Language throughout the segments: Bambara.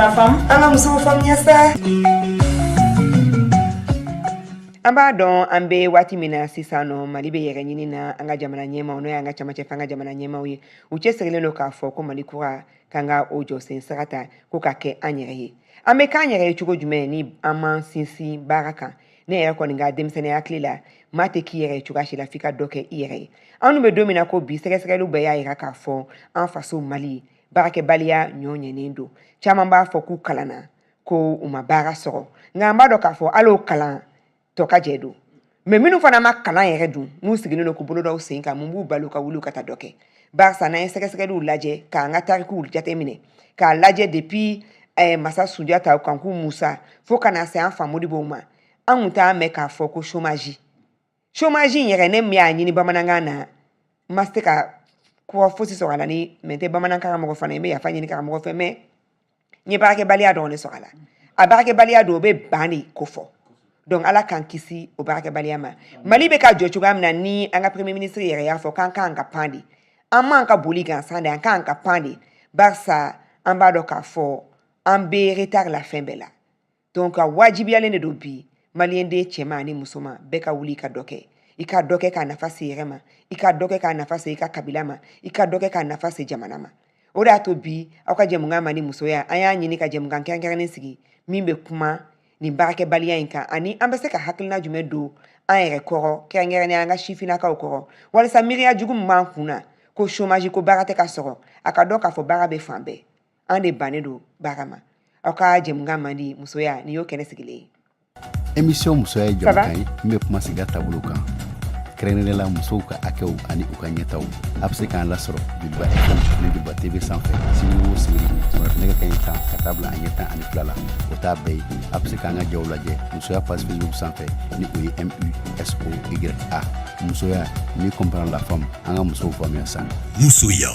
la femme. Ala muso femme yasa. Amba don ambe wati mina sisano malibe yere nyini na anga jamana nyema ono ya anga chama chefanga jamana nyema wi uche serile no ka fo ko malikura kanga ojo sen sarata ko kake anyere ambe kanyere chugo jume ni ama sinsi baraka ne yere ko ninga demsene aklila mate ki yere chuga shila fika doke yere anu me domina ko bi sere lu be ya yere ka fo en faso mali barake balia nyonye nendo chama mba fo ku kalana ko umabara soro ngamba do ka fo alo kala toka jedo me minu fana ma kalan yɛrɛ dun n'u sigini no ku bolo dɔw sen kan mun b'u balo ka wuli ka taa dɔ kɛ barisa n'an ye sɛgɛsɛgɛliw lajɛ k'an ka tarikuw jateminɛ k'a lajɛ depuis masa Sunjata Kanku Musa fo kana se an fa Modibo ma an kun t'a mɛn k'a fɔ ko chômage in yɛrɛ ne min y'a ɲini bamanankan na ma se ka kura fosi sɔrɔ a la ni mɛ n tɛ bamanankan karamɔgɔ fana ye n bɛ yafa ɲini karamɔgɔ fɛ mɛ n ye baarakɛbaliya dɔrɔn de sɔrɔ a la a baarakɛbaliya don o bɛ ban de ko fɔ donc ala kan kisi o baarakɛbaliya ma mali bɛ ka jɔ cogoya min na ni an ka premier ministre yɛrɛ y'a fɔ k'an kan ka pan de an man ka boli gansan de an kan ka pan de barisa an b'a dɔn k'a fɔ an bɛ retard la fɛn bɛɛ la donc a wajibiyalen de don bi maliyɛn den cɛman ani musoman bɛɛ ka wuli ka dɔ kɛ i ka dɔ kɛ k'a nafa se yɛrɛ ma i ka dɔ kɛ k'a nafa se i ka kabila ma i ka dɔ kɛ k'a nafa se jamana ma o de y'a to bi aw ka jɛmukan ma ni musoya an y'a ɲini ka jɛmukan kɛrɛnkɛrɛnnen sigi min bɛ kuma ni baarakɛbaliya in kan ani an bɛ se ka hakilina jumɛn don an yɛrɛ kɔrɔ kɛrɛnkɛrɛnnen an ka sifinnakaw kɔrɔ walasa miiriya jugu min b'an kun na ko chômage ko baara tɛ ka sɔrɔ a ka dɔn k'a fɔ baara bɛ fan bɛɛ an de bannen don baara ma aw ka jɛmukan man di musoya nin y'o kɛnɛ sigilen ye. émission musoya ye jamukan ye min bɛ kuma siga taabolo kan kɛrɛnkɛrɛnnenya la musow ka hakɛw ani u ka ɲɛtaw a bɛ se k'an lasɔrɔ Joliba FM ni Joliba TV sanfɛ sibiri o sibiri nɛgɛ kanɲɛ 10 ka taa bila a ɲɛ 12 la o t'a bɛɛ ye a bɛ se k'an ka jaw lajɛ musoya page Facebook sanfɛ ni o ye MUSOYA musoya ni comprendre la femme an ka musow faamuya san musoya.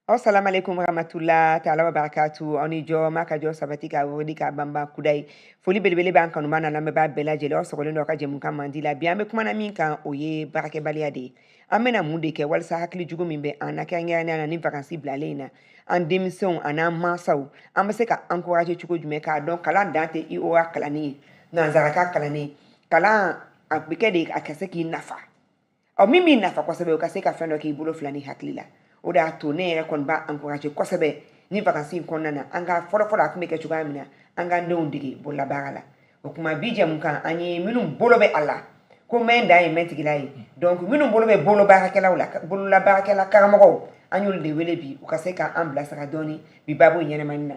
Assalamu alaikum warahmatullah ta'ala wa barakatuh aw ni jɔ ma ka jɔ sabati ka wuri ka banba kudayi foli belebele b'an kanuma na lamɛnbaa bɛɛ lajɛlen aw sɔgɔlen don ka jɛmukan mandi la bi an bɛ kumana min kan o ye baarakɛbaliya de ye an bɛna mun de kɛ walasa hakili jugu min bɛ an na kɛrɛnkɛrɛnnenya na ni vacances bilalen in na an denmisɛnw an'an mansaw an bɛ se ka encourager cogo jumɛn k'a dɔn kalan dan tɛ IOA kalanni ye nanzaraka kalanni kalan a bɛ kɛ de a ka se k'i nafa min b'i nafa kosɛbɛ o ka se ka fɛn dɔ k'i bolo fila ni hakili la o de y'a to ne yɛrɛ kɔni b'a encourager kosɛbɛ ni vacances in kɔnɔna na an ka fɔlɔfɔlɔ a tun bɛ kɛ cogoya min na an ka denw dege bololabaara la o kuma bi jɛmukan an ye minnu bolo bɛ a la ko mɛn dan ye mɛn tigila ye donc minnu bolo bɛ bolobaarakɛlaw la bololabaarakɛla karamɔgɔw an y'olu de wele bi u ka se k'an bilasira dɔɔni bi baabu ɲɛnɛmani na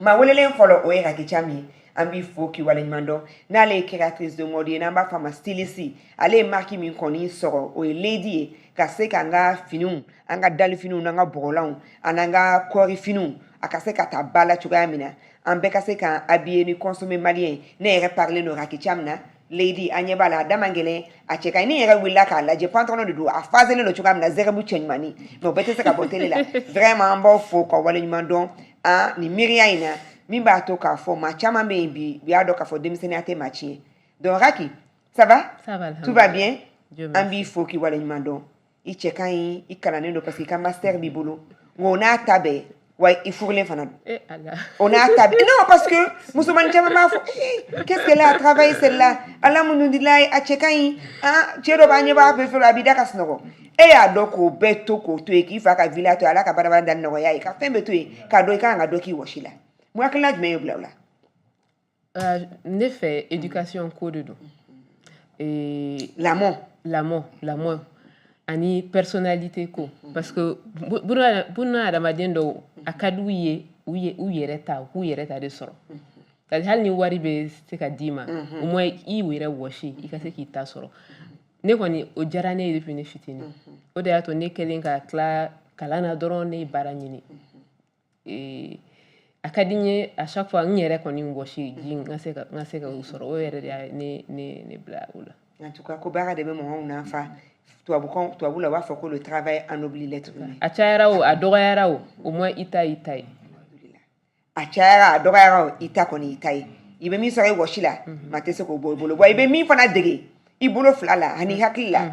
maa welelen fɔlɔ o ye Rakica min ye an b'i fo k'i waleɲuman dɔn n'ale ye créatrice de mode ye n'an b'a fɔ a ma styliste ale ye marque min kɔni sɔrɔ o ye Lady ye ka se k'an ka finiw an ka dalifiniw n'an ka bɔgɔlanw an'an ka kɔɔri finiw a ka se ka taa ba la cogoya min na an bɛɛ ka se k'an habiller ni consommer malien ne yɛrɛ parler no Rakica min na Lady an ɲɛ b'a la a da man gɛlɛn a cɛ ka ɲi ni yɛrɛ wulila k'a lajɛ pantalon de don a faselen don cogoya min na zɛrɛbu cɛɲumani mais o bɛɛ tɛ se ka bɔ télé la vraiment an b'aw fo ka waleɲuman dɔn nin miiriya in na min b'a to k'a fɔ maa caman bɛ yen bi u y'a dɔn k'a fɔ denmisɛnniya tɛ maa tiɲɛ donc Raki ça va tout va bien an b'i fo k'i waleɲuman dɔn i cɛ ka ɲi i kalannen don parce que i ka master b'i bolo nka o n'a ta bɛɛ wa i furulen fana don o n'a ta bɛɛ non parce que musomanin caman b'a fɔ qu'est-ce qu'elle a travaillé celle-là alhamdulilayi a cɛ ka ɲi cɛ dɔ b'a ɲɛ b'a bɛɛ fɛ a b'i da ka sunɔgɔ e y'a dɔn k'o bɛɛ to k'o to yen k'i fa ka villa to ala ka baarabara da nɔgɔya ye ka fɛn bɛɛ to yen k'a dɔn i kan ka dɔ k'i wɔsi la mun hakilina jumɛn ye bila o la ne fɛ éducation ko de don lamɔ ani personnalité ko parce que buna adamaden dɔw a ka d'u ye u yɛrɛ ta k'u yɛrɛ ta de sɔrɔ hali ni wari bɛ se ka d'i ma au moins i yɛrɛ wɔsi i ka se k'i ta sɔrɔ ne kɔni o diyara ne ye depuis ne fitinin o de y'a to ne kɛlen ka tila kalan na dɔrɔn ne ye baara ɲini a ka di n ye à chaque fois n yɛrɛ kɔni wɔsi ji n ka se ka o sɔrɔ o yɛrɛ de y'a ne bila o la en tout cas ko baara de bɛ mɔgɔw nafa tubabu la u b'a fɔ ko le travail ennoblit l'être humain a cayara o a dɔgɔyara o au moins i ta ye a cayara a dɔgɔyara o i ta kɔni i ta ye i bɛ min sɔrɔ i wɔsi la maa tɛ se k'o bɔ i bolo wa i bɛ min fana dege i bolo fila la ani hakili la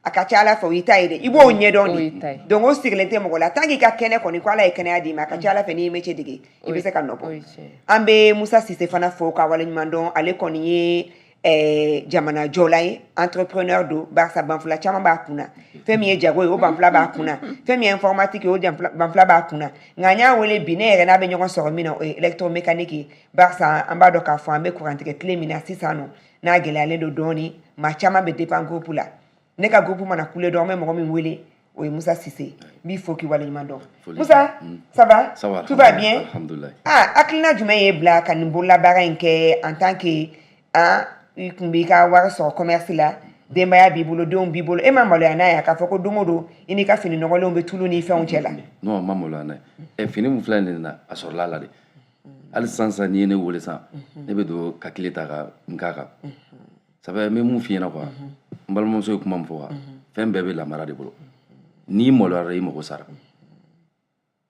a ka ca Ala fɛ o y'i ta ye dɛ i b'o ɲɛdɔn de donc o sigilen tɛ mɔgɔ la tant que i ka kɛnɛ kɔni ko Ala ye kɛnɛya d'i ma a ka ca Ala fɛ n'i ye métier dege i bɛ se ka nɔbɔ an bɛ Musa Sise fana fo ka waleɲuman dɔn ale kɔni ye jamana jɔla ye entrepreneur do barisa banfula caman b'a kunna fɛn min ye jago ye o banfula b'a kunna fɛn min ye informatique ye o banfula b'a kunna nka n y'a wele bi ne yɛrɛ n'a bɛ ɲɔgɔn sɔrɔ min na o ye électromécanique ye barisa an b'a dɔn k'a fɔ an bɛ kurantigɛ tile min na sisan nɔ n'a gɛlɛyalen don dɔɔni maa caman bɛ dépend groupe la ne ka groupe mana kule dɔn an bɛ mɔgɔ min wele o ye Musa Sise n b'i fo k'i waleɲuman dɔn Musa ça va tout va bien hakilina jumɛn ye bila ka nin bololabaara in kɛ en tant que i kun b'i ka wari sɔrɔ commerce la denbaya b'i bolo denw b'i bolo e ma maloya n'a ye k'a fɔ ko don o don i n'i ka fini nɔgɔlenw bɛ tulu ni fɛnw cɛ la non ma maloya n'a ye fini min filɛ nin na a sɔrɔla la de hali sisan n'i ye ne wele sisan ne bɛ don ka kile ta ka n k'a kan sabu n bɛ mun f'i ɲɛna quoi n balimamuso ye kuma min fɔ fɛn bɛɛ bɛ lamara de bolo n'i maloyara i mago sara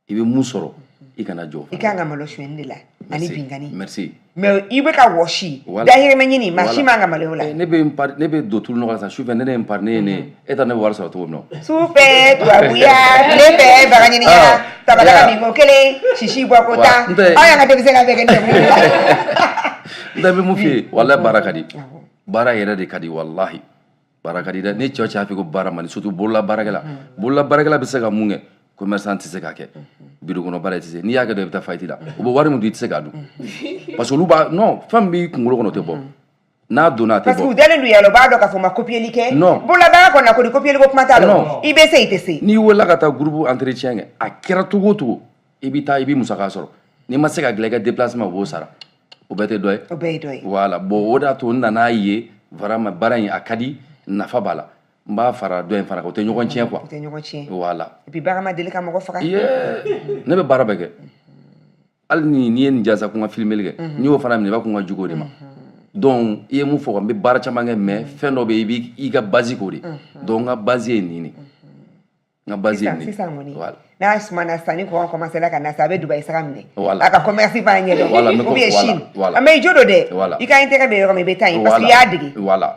i bɛ mun sɔrɔ i kana jɔ i kan ka malo suɲɛni de la ani bingani merci mais i bɛ ka wɔsi dahirimɛ ɲini maa si man ka malo o la ne bɛ don tulu nɔgɔ la sisan sufɛ ne ye n pari ne ye ne e ta ne bɛ wari sɔrɔ cogo min na sufɛ tubabuya tile fɛ bagaɲiniya tabalaga binko kelen sisi bɔ ko tan aw y'an ka denmisɛn ka bɛɛ kɛ nin n tɛ bɛ mun f'i ye walahi baara ka di baara yɛrɛ de ka di walahi baara ka di dɛ ni cɛw cɛ y'a fɔ ko baara man di surtout bolola baarakɛla bolola baarakɛla bɛ se ka mun kɛ commerçant tɛ se k'a kɛ biro kɔnɔ baara tɛ se n'i y'a kɛ dɔrɔn i bɛ taa fayiti la u bɛ wari min di i tɛ se k'a dun parce que olu b'a non fɛn min b'i kunkolo kɔnɔ o tɛ bɔ n'a donna a tɛ bɔ parce que u dalen don yɛlɛ u b'a dɔn k'a fɔ ma copierli kɛ non bololabaara kɔni na kɔni copierli ko kuma t'a la i bɛ se i tɛ se n'i wulila ka taa groupe entretien kɛ a kɛra cogo o cogo i bɛ taa i bɛ musaka sɔrɔ n'i ma se ka dilan i ka déplacement o b'o sara o bɛɛ tɛ dɔ ye o bɛɛ ye dɔ ye voilà bon o de y'a to n nan'a ye vraiment baara in a ka di nafa b'a la n b'a fara dɔ in fana kan o tɛ ɲɔgɔn tiɲɛ quoi o tɛ ɲɔgɔn tiɲɛ voilà et puis baara ma deli ka mɔgɔ faga ne bɛ baara bɛɛ kɛ hali n'i ye nin jasa ko n ka filmeli kɛ n'i y'o fana minɛ i b'a ko n ka jugu o de ma donc i ye mun fɔ n bɛ baara caman kɛ mais fɛn dɔ bɛ yen i b'i ka base k'o de donc n ka base ye nin de n ka base ye nin sisan kɔni n'a sumana sisan ni kɔngɔ commencé la ka na sisan a bɛ Dubaï saga minɛ voilà a ka commerce fana ɲɛdɔn ou bien Chine mais i jo don dɛ i ka intérêt bɛ yɔrɔ min i bɛ taa yen parce que i y'a dege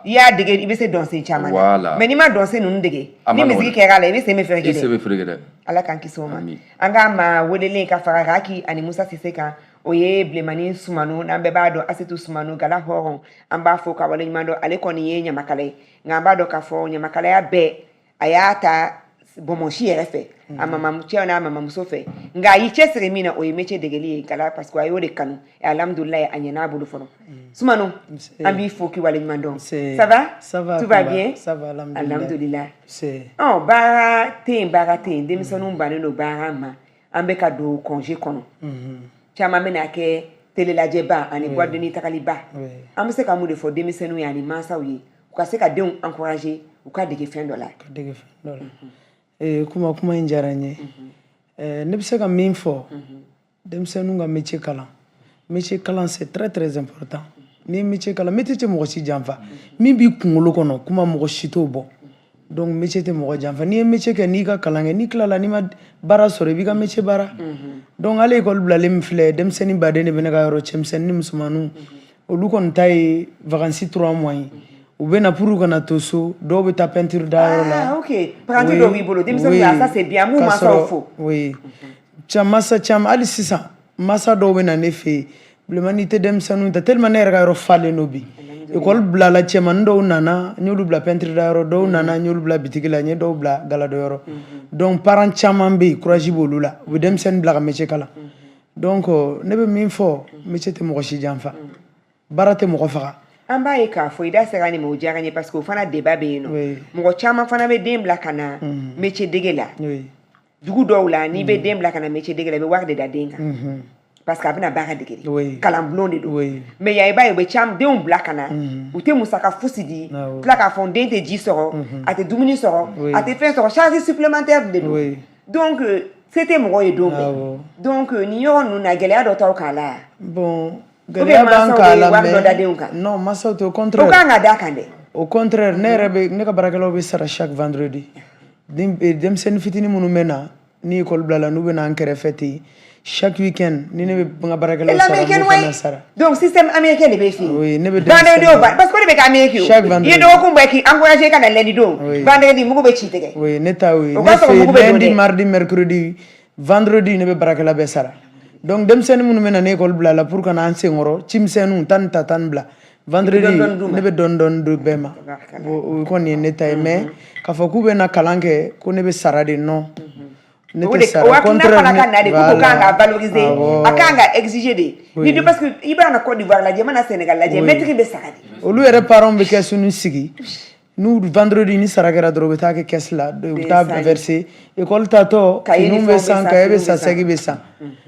i y'a dege i bɛ se dɔnsen caman na mais n'i ma dɔnsen ninnu dege ni misiki kɛra la i bɛ sen bɛ feere kɛ dɛ i sen bɛ feere kɛ dɛ Ala k'an kisi o ma an ka maa welelen ka fara Raki ani Musa Sise kan o ye Bilemani Sumano n'an bɛɛ b'a dɔn Asetu Sumano Gala hɔrɔn an b'a fɔ ka waleɲuman dɔn ale kɔni ye ɲamakala ye nka an b'a dɔn k'a fɔ ɲamakalaya bɛɛ a y'a ta bɔnbɔnsi yɛrɛ fɛ a mamamucɛ n'a mamamuso fɛ nka a y'i cɛsiri min na o ye métier degeli ye Gala parce que a y'o de kanu alhamdulilayi a ɲɛn'a bolo fɔlɔ Sumano an b'i fo k'i waleɲuman dɔn ça va tout va bien alhamdulilayi baara tɛ yen denmisɛnninw bannen don baara ma an bɛ ka don congé kɔnɔ caman bɛna kɛ télé lajɛba ani boîte de nuit tagaliba an bɛ se ka mun de fɔ denmisɛnninw ye ani mansaw ye u ka se ka denw encourager u ka dege fɛn dɔ la kuma in diyara n ye ne bɛ se ka min fɔ denmisɛnninw ka métier kalan c'est très très important ni métier kalan métier tɛ mɔgɔ si janfa min b'i kunkolo kɔnɔ kuma mɔgɔ si t'o bɔ donc métier tɛ mɔgɔ janfa n'i ye métier kɛ n'i ka kalan kɛ n'i tilala n'i ma baara sɔrɔ i b'i ka métier baara donc hali école bilalen min filɛ denmisɛnnin baden de bɛ ne ka yɔrɔ cɛmisɛnnin ni musomaninw olu kɔni ta ye vacances 3 mois ye u bɛ na pour kana to so dɔw bɛ taa peinture da yɔrɔ la ok paranti dɔw b'i bolo denmisɛnninw la ça c'est bien mun mansaw fo oui masa caman hali sisan masa dɔw bɛ na ne fɛ yen bilemani tɛ denmisɛnninw ta tellement ne yɛrɛ ka yɔrɔ falen don bi école bilala cɛmanin dɔw nana n y'olu bila peinture da yɔrɔ dɔw nana n y'olu bila bitigi la n ye dɔw bila galadɔ yɔrɔ donc parents caman bɛ yen courage b'olu la u bɛ denmisɛnnin bila ka métier kalan donc ne bɛ min fɔ métier tɛ mɔgɔ si janfa baara tɛ mɔgɔ faga an b'a ye k'a fɔ i da sera nin ma o diyara n ye parce que o fana débat bɛ yen nɔ mɔgɔ caman fana bɛ den bila ka na métier dege la dugu dɔw la n'i bɛ den bila ka na métier dege la i bɛ wari de da den kan parce que a bɛna baara dege kalan bulon de don mais yan i b'a ye u bɛ caman denw bila ka na u tɛ musaka fosi di tila k'a fɔ n den tɛ ji sɔrɔ a tɛ dumuni sɔrɔ a tɛ fɛn sɔrɔ charge supplémentaire de don donc se tɛ mɔgɔ ye don bɛɛ donc nin yɔrɔ ninnu na gɛlɛya dɔ t'aw kan la bon gɛlɛya b'an kan la mais non masaw tɛ au contraire o kan ka da kan dɛ au contraire ne ka baarakɛlaw bɛ sara chaque vendredi denmisɛnnin fitinin minnu bɛ na ni école blala nous bena en kɛrɛfɛ ten chaque week-end ni ne bɛ n ka baarakɛlaw sara n b'o fana sara donc système américain de bɛ fii oui ne bɛ vendredi o parce que o de bɛ kɛ américain chaque vendredi i ye dɔgɔkun bɛɛ k'i encouragé ka na lundi don vendredi mugu bɛ ci tigɛ oui ne ta oui O ne k'a sɔrɔ mugu bɛ fɛ don lundi dɛ. mardi mercredi vendredi ne bɛ baarakɛla bɛɛ sara donc denmisɛnnin minnu bɛ na ne école bila la pour ka na an senkɔrɔ cimisɛnninw tan ni ta tan ni bila vendredi ne bɛ dɔɔni dɔɔni di bɛɛ ma o kɔni ye ne ta ye mais k'a fɔ k'u bɛ na kalan kɛ ko ne bɛ sara de non ne o tɛ de sara o hakilina contraire fana ka na de k'u kan ka valoriser awɔ. a kan ka exiger de ni do parce que i b'a na Côte d'Ivoire lajɛ i mana Sénégal lajɛ maître bɛ sara de olu yɛrɛ parents bɛ kɛsu ni sigi n'u vendredi ni sara kɛra dɔrɔn u bɛ taa kɛ kɛsi la u bɛ taa verser école tatɔ finiw bɛ san kaye bɛ san sɛgi bɛ san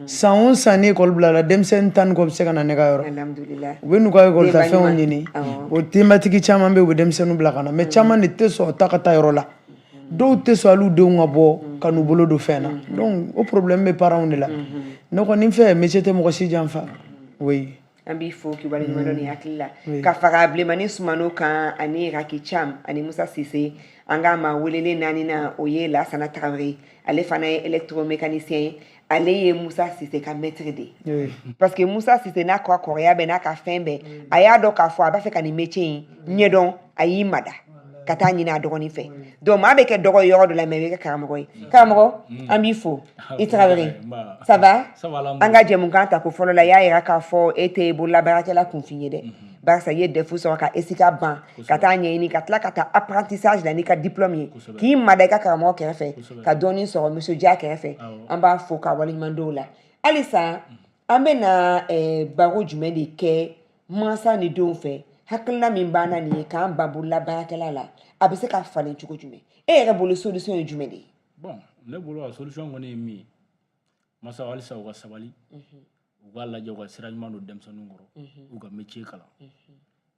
san o san ni école bila la denmisɛnnin tan ni kɔ bɛ se ka na ne ka yɔrɔ alhamdulillah u bɛ n'u ka école ta fɛnw ɲini o denbatigi caman bɛ yen u bɛ denmisɛnninw bila ka na mais caman de tɛ sɔn ta ka taa yɔrɔ la dɔw tɛ sɔn hali u denw ka bɔ ka n'u bolo don fɛn na donc o problème bɛ parents de la ne kɔni fɛ métier tɛ mɔgɔ si janfa oui. an b'i fo kibaru ɲuman dɔ ni hakili la ka fara bilemani sumano kan ani raki cham ani musa sise an k'a ma welelen naani na o ye lasana tarawele ale fana ye électromécanicien ye ale ye musa sise ka maître de ye parce que musa sise n'a ka kɔrɔya bɛɛ n'a ka fɛn bɛɛ a y'a dɔn k'a fɔ a b'a fɛ ka nin métier in ɲɛdɔn a y'i mada ka taa ɲini a dɔgɔnin fɛ donc maa bɛ kɛ dɔgɔ ye yɔrɔ dɔ la mais i bɛ kɛ karamɔgɔ ye karamɔgɔ an b'i fo i tarawele ça va an ka jɛmukan ta ko fɔlɔ la i y'a yira k'a fɔ e tɛ bololabaarakɛla kunfin ye dɛ barisa i ye defu sɔrɔ ka esika ban ka taa ɲɛɲini ka tila ka taa apprentissage la n'i ka diplôme ye k'i mada i ka karamɔgɔ kɛrɛfɛ ka dɔɔnin sɔrɔ monsieur Dia kɛrɛfɛ an b'a fo ka waleɲuman dɔw la halisa an bɛna baro jumɛn de kɛ mansa ni denw fɛ hakilina min b'an na nin ye k'an ba bololabaarakɛla la a bɛ se ka falen cogo jumɛn e yɛrɛ bolo solution ye jumɛn de ye bon ne bolo a solution kɔni ye min ye masa halisa u ka sabali u k'a lajɛ u ka sira ɲuman don denmisɛnninw kɔrɔ u ka métier kalan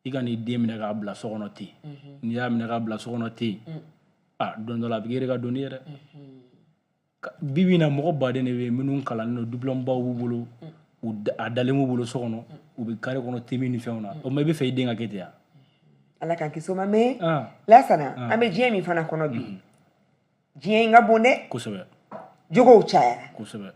i ka n'i den minɛ k'a bila so kɔnɔ ten n'i y'a minɛ k'a bila so kɔnɔ ten don dɔ la a bɛ k'e ka dɔnni ye dɛ bi bi in na mɔgɔ baden de bɛ yen minnu kalannen don diplôme baw b'u bolo a dalen b'u bolo so kɔnɔ u bɛ carré kɔnɔ temi ni fɛnw na o ma i bɛ fɛ i den ka kɛ ten wa ala k'an kisi o ma mais lasana an bɛ diɲɛ min fana kɔnɔ bi diɲɛ in ka bon dɛ kosɛbɛ jogow cayara kosɛbɛ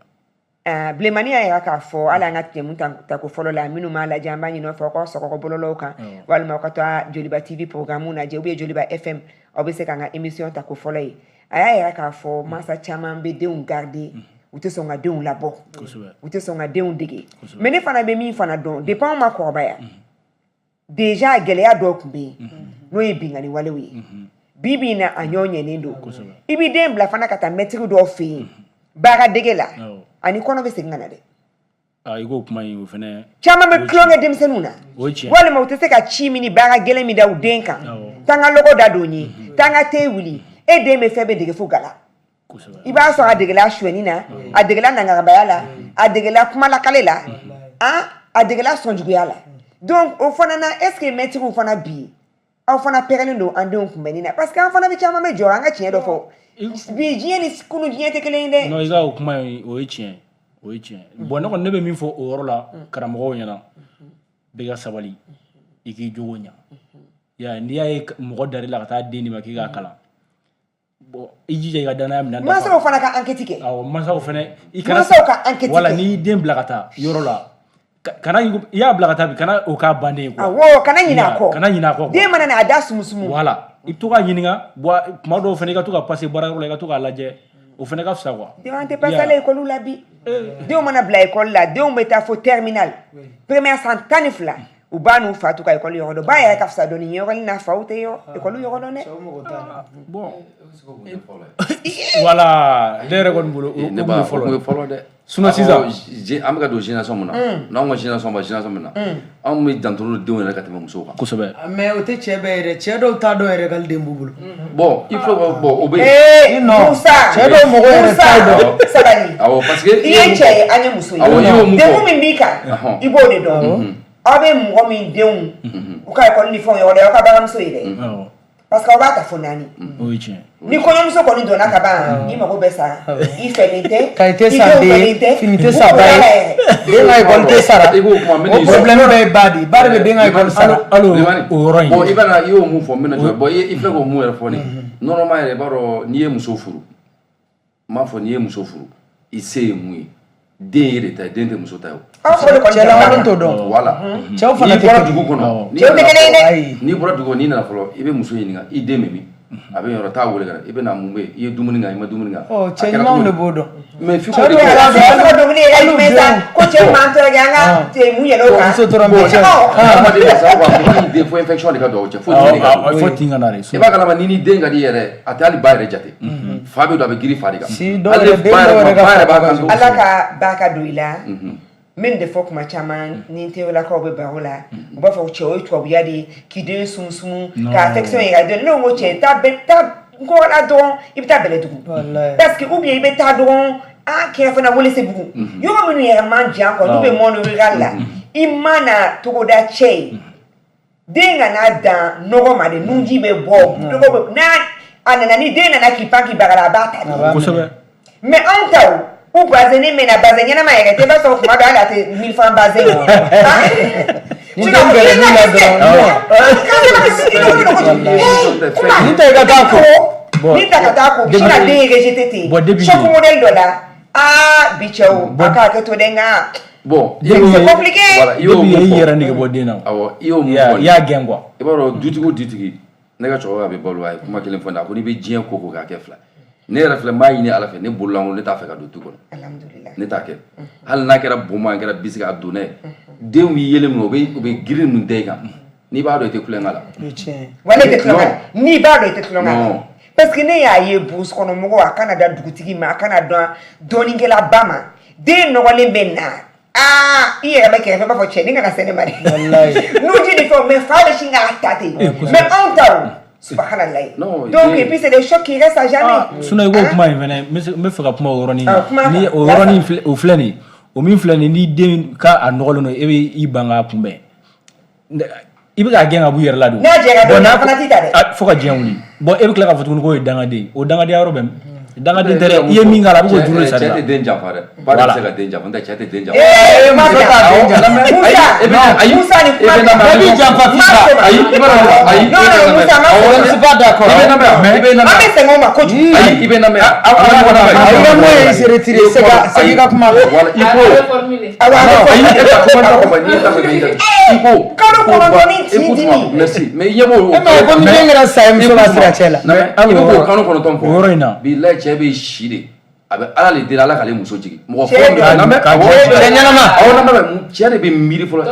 bilemani y'a yira k'a fɔ hali an ka tɛmu ta ko fɔlɔ la minnu m'a lajɛ an b'a ɲini aw fɛ aw ka sɔgɔgɔ bɔlɔlɔw kan walima aw ka taa joliba tv programme lajɛ ou bien joliba fm aw bɛ se k'an ka émission ta ko fɔlɔ ye a y'a yira k'a fɔ mansa caman bɛ denw garder u tɛ sɔn ka denw labɔ u tɛ sɔn ka denw dege mais ne fana bɛ min fana dɔn depuis anw ma kɔrɔbaya déjà gɛlɛya dɔw tun bɛ yen n'o ye bingani walew ye bi bi in na a ɲɔ ɲɛnen don i b'i den bila fana ka taa mɛtiri dɔw fɛ yen baara dege la ani kɔnɔ bɛ segin ka na dɛ i ko kuma in o fɛnɛ caman bɛ tulonkɛ denmisɛnninw na walima u tɛ se ka ci min ni baara gɛlɛn min da u den kan taa n ka lɔgɔ da don ye taa n ka te wuli e den bɛ fɛn bɛɛ dege fo gala i b'a sɔrɔ a degela suɲɛni na a degela nangarabaya la a degela kumalakale la a degela sɔnjuguya la donc o fana na est ce que mɛtiriw fana bi aw fana pɛrɛnnen don an denw kunbɛnni na parce que an fana bɛ caman bɛ jɔ an ka tiɲɛ dɔ fɔ bi diɲɛ ni kunu diɲɛ tɛ kelen ye dɛ non i ka o kuma in o ye tiɲɛ o ye tiɲɛ bon ne kɔni ne bɛ min fɔ o yɔrɔ la karamɔgɔw ɲɛna bɛɛ ka sabali i k'i jogo ɲa ya n'i y'a ye mɔgɔ dar'i la ka taa den di ma k'i k'a kalan bon i jija i ka danaya minɛ mansaw fana ka enquête kɛ awɔ mansaw fɛnɛ i kana mansaw ka enquête kɛ wala n'i den bila ka taa yɔrɔ la kana i y'a bila ka taa bi kana o k'a bannen ye quoi awɔ kana ɲinɛ a kɔ kana ɲinɛ a kɔ den mana na a da sumusumu voilà i bɛ to k'a ɲininka bon tuma dɔw fɛnɛ i ka to ka passer baarayɔrɔ la i ka to k'a lajɛ o fɛnɛ ka fisa quoi denw an tɛ passer a la école la bi denw mana bila école la denw bɛ taa fo terminal première san 12 u b'a n'u fa to ka école yɔrɔ dɔn ba yɛrɛ ka fisa dɔɔni yɔrɔ n'a faw tɛ école yɔrɔ dɔn dɛ bon voilà ne yɛrɛ kɔni bolo o ye fɔlɔ dɛ sinon sisan an bɛ ka don génération min na n'anw ka génération ba génération min na anw bɛ jantolu denw yɛrɛ ka tɛmɛ musow kan kosɛbɛ mais o tɛ cɛ bɛɛ yɛrɛ cɛ dɔw t'a dɔn yɛrɛ k'ale den b'u bolo bon il faut que bon o bɛ Musa cɛ dɔw mɔgɔ yɛrɛ t'a dɔn sabali awɔ parce que i ye cɛ ye an ye muso ye degun min b'i kan i b'o de dɔn aw bɛ mɔgɔ min denw u ka école ni fɛnw ye o de y'aw ka baramuso ye dɛ parce que aw b'a ta fo 4 o ye tiɲɛ ni kɔɲɔmuso kɔni donna ka ban i mago bɛ sara i fɛlen tɛ ka i tɛ sa den fini tɛ sa ba ye den ka école tɛ sara o problème bɛɛ ye ba de ye ba de bɛ den ka école sara hali o yɔrɔ in bon i bɛna i y'o mun fɔ n bɛna jɔ bon i filɛ k'o mun yɛrɛ fɔ nin normalement yɛrɛ i b'a dɔn n'i ye muso furu m'a fɔ n'i ye muso furu i se ye mun ye den ye de ta ye den tɛ muso ta ye o. cɛlankolon t'o dɔn. voilà cɛw fana n'i tɛ bɔra kelen. dugu kɔnɔ n'i bɔra dugu kɔnɔ n'i nana fɔlɔ i bɛ muso ɲininka i den bɛ min a bɛ yɔrɔ t'a wele ka na i bɛ na mun bɛ yen i ye dumuni kan i ma dumuni kan. cɛ ɲumanw de b'o dɔn. mais f'i cɛ k'o de kɛ. dumuni yɛrɛ jumɛn sa ko cɛ man tɛ an ka mun yɛlɛ o kan. muso tora bon cɛ. adamaden bɛ sa wa mɔgɔ min den fo infection de ka don aw cɛ fo den de ka don. fo tin ka na de i b'a kalama ni den ka di yɛrɛ a tɛ hali ba yɛrɛ jate fa bɛ don a bɛ giri fa de kan. si dɔw hali yɛrɛ den ba dɔw yɛrɛ yɛrɛ b'a ka kan so. ala ka barika don i la min de fɔ kuma caman ni teolakaw bɛ baro la u b'a fɔ cɛ o ye tubabuya de ye k'i den sunsun k'a affection yira den ne ko cɛ taa n ko la dɔrɔn i bɛ taa bɛlɛdugu parce que ou bien i bɛ taa dɔrɔn kɛrɛ fana Welesebugu yɔrɔ minnu yɛrɛ man jan kɔ n'u bɛ monde rural la i mana togoda cɛ ye den ka n'a dan nɔgɔ ma de nunji bɛ bɔ n'a a nana ni den nana k'i pan k'i bagara a b'a ta de kosɛbɛ mais anw taw u bazin mɛ na bazin ɲɛnama yɛrɛ tɛ i b'a sɔrɔ kuma dɔ hali a tɛ 1000 francs bazin ni den gɛrɛ min na dɔrɔn ni tɛ i ka taa ko ni ta ka taa ko si ka den rejeté ten choc modèle dɔ la bi cɛw a k'a kɛ to dɛ nka bon c'est compliqué voilà i y'o depuis mun i fɔ yɛrɛ nege bɔ den na awɔ i y'o mun i fɔ y'a gɛn quoi i b'a dɔn dutigi o dutigi ne ka cɛkɔrɔba bɛ balo a ye kuma kelen fɔ ne a ko n'i bɛ diɲɛ ko k'a kɛ fila ne yɛrɛ filɛ n b'a ɲini ala fɛ ne bololankolon ne t'a fɛ ka don du kɔnɔ ne t'a kɛ hali n'a kɛra bonma a kɛra bisi a don n'a ye denw b'i yelen min u bɛ girin ninnu da i kan n'i b'a dɔn i tɛ kulonkɛ la wa ne tɛ tulonkɛ la n'i b'a dɔn i tɛ tulonkɛ la parce que ne y'a ye burusi kɔnɔ mɔgɔw a kana da dugutigi ma a kana dɔn dɔɔninkɛla ba ma den nɔgɔlen bɛ na i yɛrɛ bɛ kɛrɛfɛ b'a fɔ cɛ ni kana se ne ma dɛ n'u ji ni fɛnw mais fa bɛ sin k'a ta ten mais anw taw subhanallah donc et puis c'est des chocs qui restent à jamais sinon i ko kuma in fɛnɛ n bɛ fɛ ka kuma o yɔrɔnin ni o yɔrɔnin o filɛ nin o min filɛ nin ni den ka a nɔgɔlen don e bɛ i ban k'a kunbɛn i bɛ k'a gɛn ka bɔ i yɛrɛ la don n'a jɛra don a fana t'i ta dɛ fo ka diɲɛ wuli bon e bɛ tila k'a fɔ tuguni k'o ye dangaden o dangadenya yɔrɔ bɛ dangaden tɛ dɛ i ye min k'a la a bɛ k'o juru de sara cɛ tɛ den janfa dɛ ba de bɛ se ka den janfa n tɛ cɛ tɛ den janfa Musa ni kuma bɛɛ b'i janfa sisan ayi i b'a dɔn ayi non Musa ma je ne suis pas d'accord i bɛ lamɛn i bɛ lamɛn an bɛ sɛgɛn o ma kojugu ayi i bɛ lamɛn aw bɛ mun ye se retire segin ka kuma wala i ko ayi e ka kuma ta ko n'i ye ta fɛ k'i jate i ko kalo kɔnɔntɔn ni tin dimi merci mais i ɲɛ b'o ko ni den kɛra sa ye muso b'a sira cɛ la i bɛ k'o kalo kɔnɔntɔn fɔ yɔrɔ in na bilayi cɛ bɛ si de a bɛ ala de deli ala k'ale muso jigin mɔgɔ Cɛ fɔlɔ min don. lamɛn cɛ ɲɛnama aw lamɛn cɛ de bɛ miiri fɔlɔ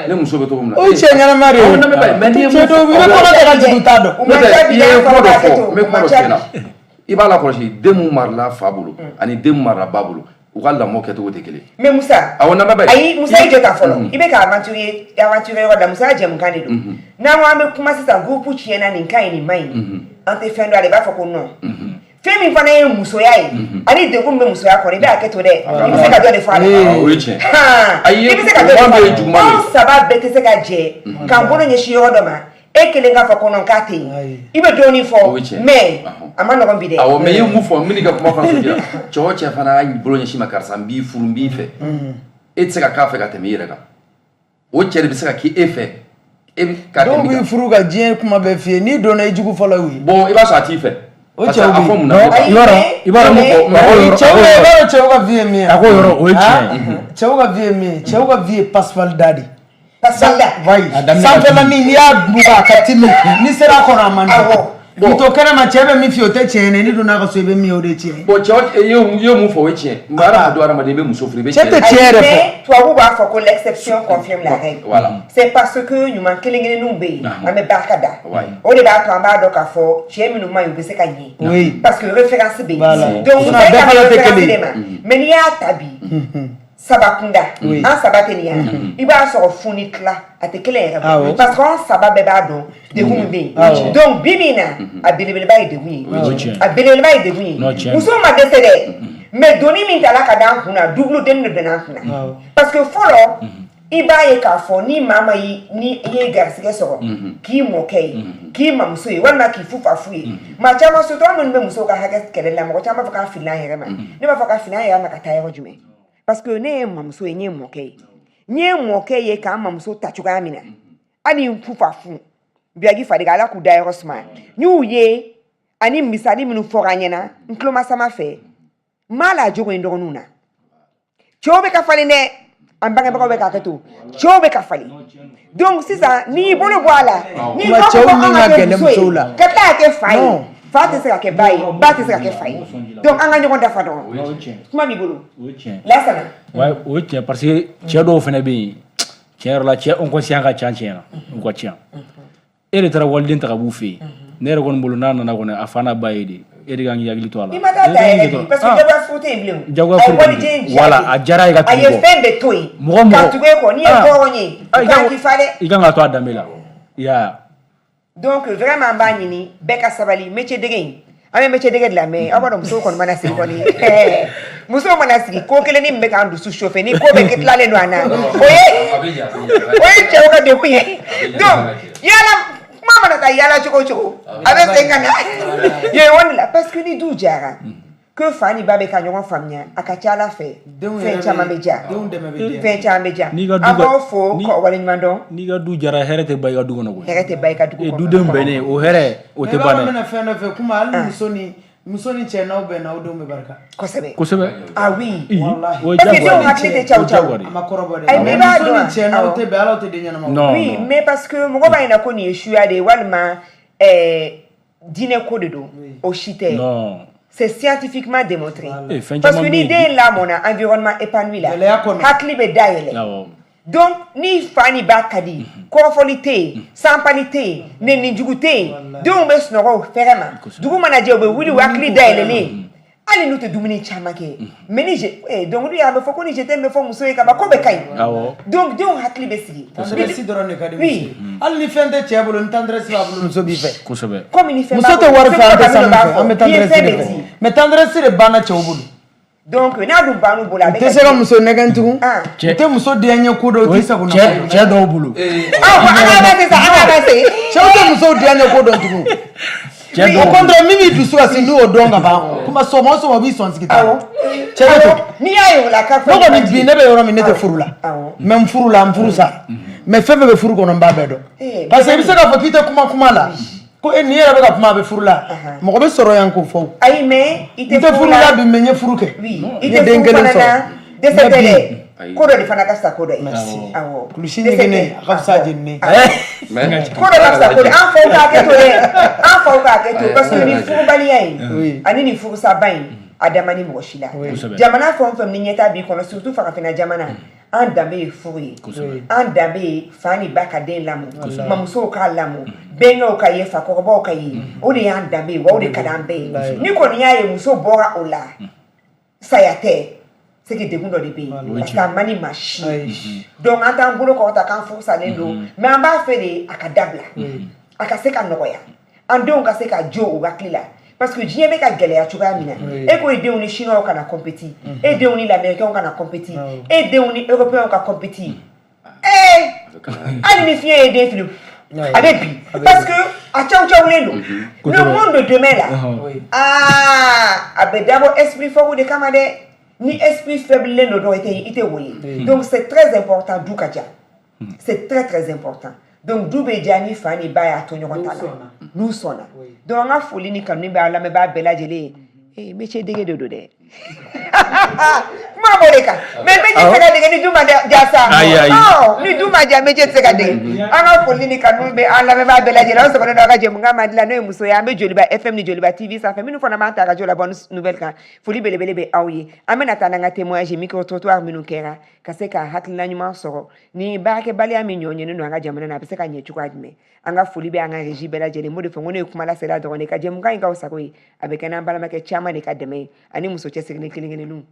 ne muso bɛ cogo min na o cɛ ɲɛnama de aw ye lamɛn báyìí mais n'i ye cɛ dɔw bɛ kɔnɔ tɛ ka jigin t'a dɔn n'o tɛ i ye kuma dɔ fɔ n bɛ kuma dɔ f'i ɲɛna i b'a lakɔlɔsi den mun marala fa bolo ani den mun marala ba bolo u ka lamɔ kɛcogo tɛ kelen mais Musa awɔ lamɛn báyìí ayi Musa i jɔ ta fɔlɔ i bɛ ka aventure yɔrɔ la Musa jɛmukan de don n'an ko an bɛ kuma sisan groupe tiɲɛna nin ka ɲi nin man ɲi an tɛ fɛn dɔn a la i b'a fɔ ko non fɛn min fana ye musoya ye ani degun bɛ musoya kɔnɔ i bɛ hakɛ to dɛ i bɛ se ka dɔ de fɔ a la o ye tiɲɛ i bɛ se ka dɔ de fɔ a la anw saba bɛɛ tɛ se ka jɛ k'an bolo ɲɛsin yɔrɔ dɔ ma e kelen k'a fɔ ko non k'a tɛ yen i bɛ dɔɔnin fɔ mais a ma nɔgɔn bi dɛ awɔ mais i ye mun fɔ n bɛ n'i ka kuma fana sɔrɔ cɛ o cɛ fana y'a bolo ɲɛsin ma karisa n b'i furu n b'i fɛ e tɛ se ka k'a fɛ ka tɛmɛ i yɛrɛ kan o cɛ de bɛ se ka k'i e fɛ e bɛ ka dɔw tɛmɛ b'i furu ka diɲɛ kuma bɛɛ f'i ye n'i donna i jugu fɔlɔ y'u ye bon i b'a sɔrɔ a t'i fɛ o parce que cɛw a bɛ fɔ mun na i b'a dɔn mun fɔ cɛw bɛ i b'a dɔn cɛw ka vie ye min ye a ko yɔrɔ o ye tiɲɛ ye cɛw ka vie ye min ye cɛw ka vie ye pasipali da de pasipali vayi sanfɛlanin n'i y'a duga a ka timi n'i sera a kɔnɔ a man di k'i to kɛnɛma cɛ bɛ min f'i ye o tɛ tiɲɛ ye n'i donna ka so i bɛ min ye o de ye tiɲɛ ye bon cɛ i ye mun fɔ o ye tiɲɛ mais hadamaden hadamaden i bɛ muso furu i bɛ cɛ tɛ tiɲɛ yɛrɛ fɔ mais tubabu b'a fɔ ko l'exception confirme la règle voilà c'est parce que ɲuman kelen kelenninw bɛ yen an bɛ barika da Ouais. o de b'a to an b'a dɔn k'a fɔ cɛ minnu man ɲi u bɛ se ka ɲɛ Oui. parce que référence bɛ Voilà. yen donc Sinon, muso ye bɛɛ ka fana tɛ référence kelen. de ma mais n'i y'a ta bi saba kunda an saba tɛ nin yan i b'a sɔrɔ fu ni tila a tɛ kelen yɛrɛ Awɔ. bɔ parce que an saba bɛɛ b'a dɔn degun min bɛ Awɔ. yen donc bi min na a belebeleba ye degun ye tiɲɛ. a belebeleba ye degun ye N'o tiɲɛ. muso ma dɛsɛ dɛ mais doni min tala ka d'an kun na double deni de donna an kun na Awɔ. parce que fɔlɔ i b'a ye k'a fɔ ni maa ma ni i ye garisɛgɛ sɔrɔ k'i mɔkɛ ye k'i mamuso ye walima k'i fufafu ye maa caman surtout an minnu bɛ musow ka hakɛ kɛlɛ la mɔgɔ caman b'a fɔ k'a filila an yɛrɛ ma ne b'a fɔ k'a filila an yɛrɛ ma ka taa yɔrɔ jumɛn parce que ne ye mamuso ye n ye mɔkɛ ye n ye mɔkɛ ye k'an mamuso ta cogoya min na hali n fufafu biyagi fadika ala k'u da yɔrɔ suma n y'u ye ani misali minnu fɔra an ɲɛna n tulo ma sama fɛ mala jogo en dɔgɔninw na cɛw bɛ ka falen dɛ an bangebagaw bɛ k'a kɛ to cɛw bɛ ka falen donc sisan n'i y'i bolo bɔ a la n'i Kuma b'a cɛw fɔ ni an ka ka kɛ gɛlɛn muso musow ye la. ka tila ka kɛ fa ye Non. fa tɛ se ka kɛ ba ye ba tɛ se ka kɛ fa ye donc an ka ɲɔgɔn dafa dɔrɔn kuma b'i bolo o ye tiɲɛ lasana ouais o ye tiɲɛ parce que cɛ dɔw fɛnɛ bɛ yen tiɲɛ yɛrɛ la cɛ inconscient ka ca tiɲɛ na u ka ca e de taara waliden ta ka b'u fɛ yen ne yɛrɛ kɔni bolo n'a nana kɔni a fa n'a ba ye de e de kan k'i hakili to a la i ma taa ta yɛrɛ bi parce que jagoya furu tɛ yen bilen jagoya a ye furu waliden diya voilà de. a diyara ye ka a tugu ye bɔ fɛn bɛɛ to yen Mɔgɔ ka mɔgɔ- tugu e kɔ n'i ye hɔrɔn ye Ah, u kan k'i fa dɛ i kan ka to a danbe la i y'a ye donc vraiment an b'a ɲini bɛɛ ka sabali métier dege in an bɛ métier dege de la mais aw b'a dɔn musow kɔni mana sigi kɔni musow mana sigi ko kelen ni min bɛ k'an dusu chauffer ni ko bɛɛ tilalen don an na o ye cɛw ka degun ye donc yala kuma mana taa yala cogo o cogo a bɛ segin ka na yen yɔrɔ de la parce que ni du jara que fa ni ba bɛ ka ɲɔgɔn faamuya a ka ca ala fɛ fɛn caman bɛ diya denw dɛmɛ bɛ diya. fɛn caman bɛ diya N'i ka du an ka- b'aw fo ni- k'aw waleɲuman dɔn n'i ka du jara hɛrɛ tɛ ba i ka du kɔnɔ koyi hɛrɛ tɛ ba i ka dugu kɔnɔ duden bɛnnen o hɛrɛ o Mais tɛ i b'a ban dɔn n dɛ bɛna fɛn dɔ fɛ kuma hali ni muso ni cɛ n'aw bɛnna aw denw bɛ barika. kosɛbɛ kosɛbɛ ah oui Wallahi. o ye parce que denw jagoya de hakili tɛ o caw ye caw jagoya de A ma kɔrɔbɔ dɛ. Ayi, Mais mais i b'a muso dɔn ni wa? cɛ n'aw Awɔ. tɛ bɛn ala aw tɛ den ɲɛnama. Non. oui mais parce que mɔgɔ b'a ɲɛna ko nin ye suya de ye walima diinɛ ko de don o si tɛ non c'est scientifiquement démontré Eh, fɛn parce que caman ni bɛ yen den lamɔna environnement épanoui la Gɛlɛya kɔnɔ. hakili bɛ dayɛlɛ awɔ donc ni fa ni ba ka di kɔrɔfɔli tɛ yen sanpali tɛ yen nɛnijugu tɛ yen denw bɛ sunɔgɔ o fɛrɛ ma dugu mana jɛ u bɛ wuli u hakili dayɛlɛlen hali n'u tɛ dumuni caman kɛ mais ni donc a bɛ fɔ ko ni jete bɛ fɔ muso ye ka ban ko bɛɛ ka ɲi awɔ donc denw hakili bɛ sigi Tendresse dɔrɔn de ka di muso Oui. ye. Hali ni fɛn tɛ cɛ bolo ni tendresse b'a bolo muso b'i fɛ. kosɛbɛ comme ni fɛn Muso tɛ wari fɛ an tɛ sanu fɛ an bɛ n'i ye tendresse fɛn de bɛ fɛ. di Mais tendresse de banna cɛw bolo. donc n'a dun banna u bolo a U bɛ tɛ se ka muso nɛgɛn tugun. Ah. U tɛ muso den ɲɛ ko dɔn u tɛ sagona ko dɔn. cɛ dɔw bolo an ka bɛ sisan an ka bɛ se Cɛw tɛ musow den ɲɛ ko dɔn tugun. cɛ Au dɔw contraire min b'i dusu kasi n'o dɔn ka ban kuma sɔgɔma o sɔgɔma o b'i sɔn sigi ta. Awɔ. Cɛ bɛ to. n'i y'a ye o la k'a fɔ Ne kɔni bi ne bɛ yɔrɔ min ne tɛ Awɔ. furu la. Awɔ. Mais n furu la n furu sa. Mais fɛn fɛn bɛ furu kɔnɔ n b'a bɛɛ dɔn. Parce que i bɛ se k'a fɔ k'i tɛ kuma la. Ko nin yɛrɛ bɛ ka kuma a bɛ furu la. Mɔgɔ bɛ sɔrɔ yan k'o fɔ. ayi mais i N tɛ tɛ furu la bi mais n ye furu kɛ. oui N i ye tɛ den furu kelen fana na sɔrɔ. dɛsɛ Mais tɛ bi- dɛ ko dɔ de fana ka fisa ko dɔ ye awɔ Kulusi ɲɛgɛnɛ a ka fisa jenini. ko dɔ ka fisa ko dɔ ye an faw k'a kɛ to dɛ an faw k'a kɛ to parce que nin furubaliya Oui. in ani nin furusaba in a dama ni mɔgɔ si la Kosɛbɛ. jamana fɛn o fɛn ni ɲɛta b'i kɔnɔ surtout farafinna jamana an danbe ye furu ye an danbe ye fa ni ba ka den lamɔ mamusow k'a lamɔ bɛnkɛw ka ye fakɔrɔbaw ka ye o de y'an danbe ye wa o de ka d'an bɛɛ ye ni kɔni y'a ye muso bɔra o la saya tɛ c'est que degun dɔ de bɛ yen parce que a man di maa si ye donc an t'an bolo kɔrɔta k'an furusalen don mais an b'a fɛ de a ka dabila a ka se ka nɔgɔya an denw ka se ka jo u hakili la parce que diɲɛ bɛ ka gɛlɛya cogoya min na e ko e denw ni chinois kana compétit e denw ni lamɛrikɛnw kana compétit e denw ni européens ka compétit hali ni fiɲɛ ye den fili a bɛ bi parce que a cawucawulen don le monde de demain là a bɛ dabɔ esprit fort de kama dɛ ni esprit faible don dɔrɔn i tɛ woye donc c'est très important du ka diya c'est très très important donc du bɛ diya ni fa ni ba y'a to ɲɔgɔn ta la n'u sɔnna donc an ka foli ni kanu bɛ an lamɛnbaa bɛɛ lajɛlen ye métier dege de don dɛ kuma b'o de kan mais métier tɛ se ka dege ni du ma diya sa ni du ma diya métier tɛ se ka dege an ka foli ni kanu bɛ an lamɛnbaa bɛɛ lajɛlen an sɔgɔlen don aw ka jɛmukan mandi la n'o ye muso ye an bɛ Joliba FM ni Joliba TV sanfɛ minnu fana b'an ta radio la bonne nouvelle kan foli belebele bɛ aw ye an bɛna taa n'an ka témoignage micro trottoir minnu kɛra ka se ka hakilina ɲuman sɔrɔ ni baarakɛbaliya min ɲɔɲɛnen don an ka jamana na a bɛ se ka ɲɛ cogoya jumɛn an ka foli bɛ an ka régie bɛɛ lajɛlen m'o de fɔ n ko ne ye kuma lasela dɔrɔn de ka jɛmukan in k'aw sago ye a bɛ kɛ n'an balimakɛ caman de ka dɛmɛ ye ani muso cɛsirilen kelen-kelenninw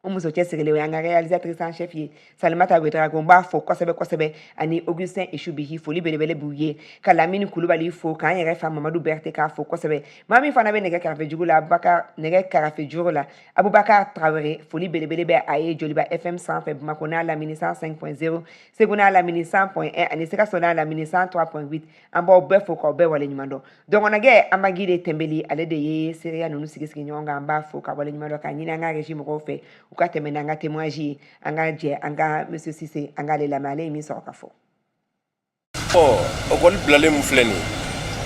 o muso cɛsirilen o y'an ka réalisatrice en chef ye Salimata Ouedraogo n b'a fɔ kosɛbɛ kosɛbɛ ani Augustin Ishubihi foli belebele b'u ye ka Lamini Kulubali fo k'an yɛrɛ fa Mamadu Berete k'a fo kosɛbɛ maa min fana bɛ nɛgɛ kɛrɛfɛ jugu la nɛgɛ kɛrɛfɛ juru la Abubakar Traoré foli belebele bɛ a ye Joliba FM sanfɛ Bamakɔ n'a lamini 105.0 Segu n'a lamini 100.1 ani Sikaso n'a lamini 103.8 an b'aw bɛɛ fo k'aw bɛɛ waleɲuman dɔn dɔgɔnɔkɛ Amagide Tembeli ale de ye seereya ninnu sigi ɲɔgɔn kan an b'a fo ka waleɲuman dɔn k'a ɲini an ka régie mɔgɔw fɛ u ka tɛmɛ n'an ka témoignage ye an ka jɛ an ka monsieur Cissé an k'ale lamɛn ale ye min sɔrɔ ka fɔ ekɔli bilalen min filɛ nin ye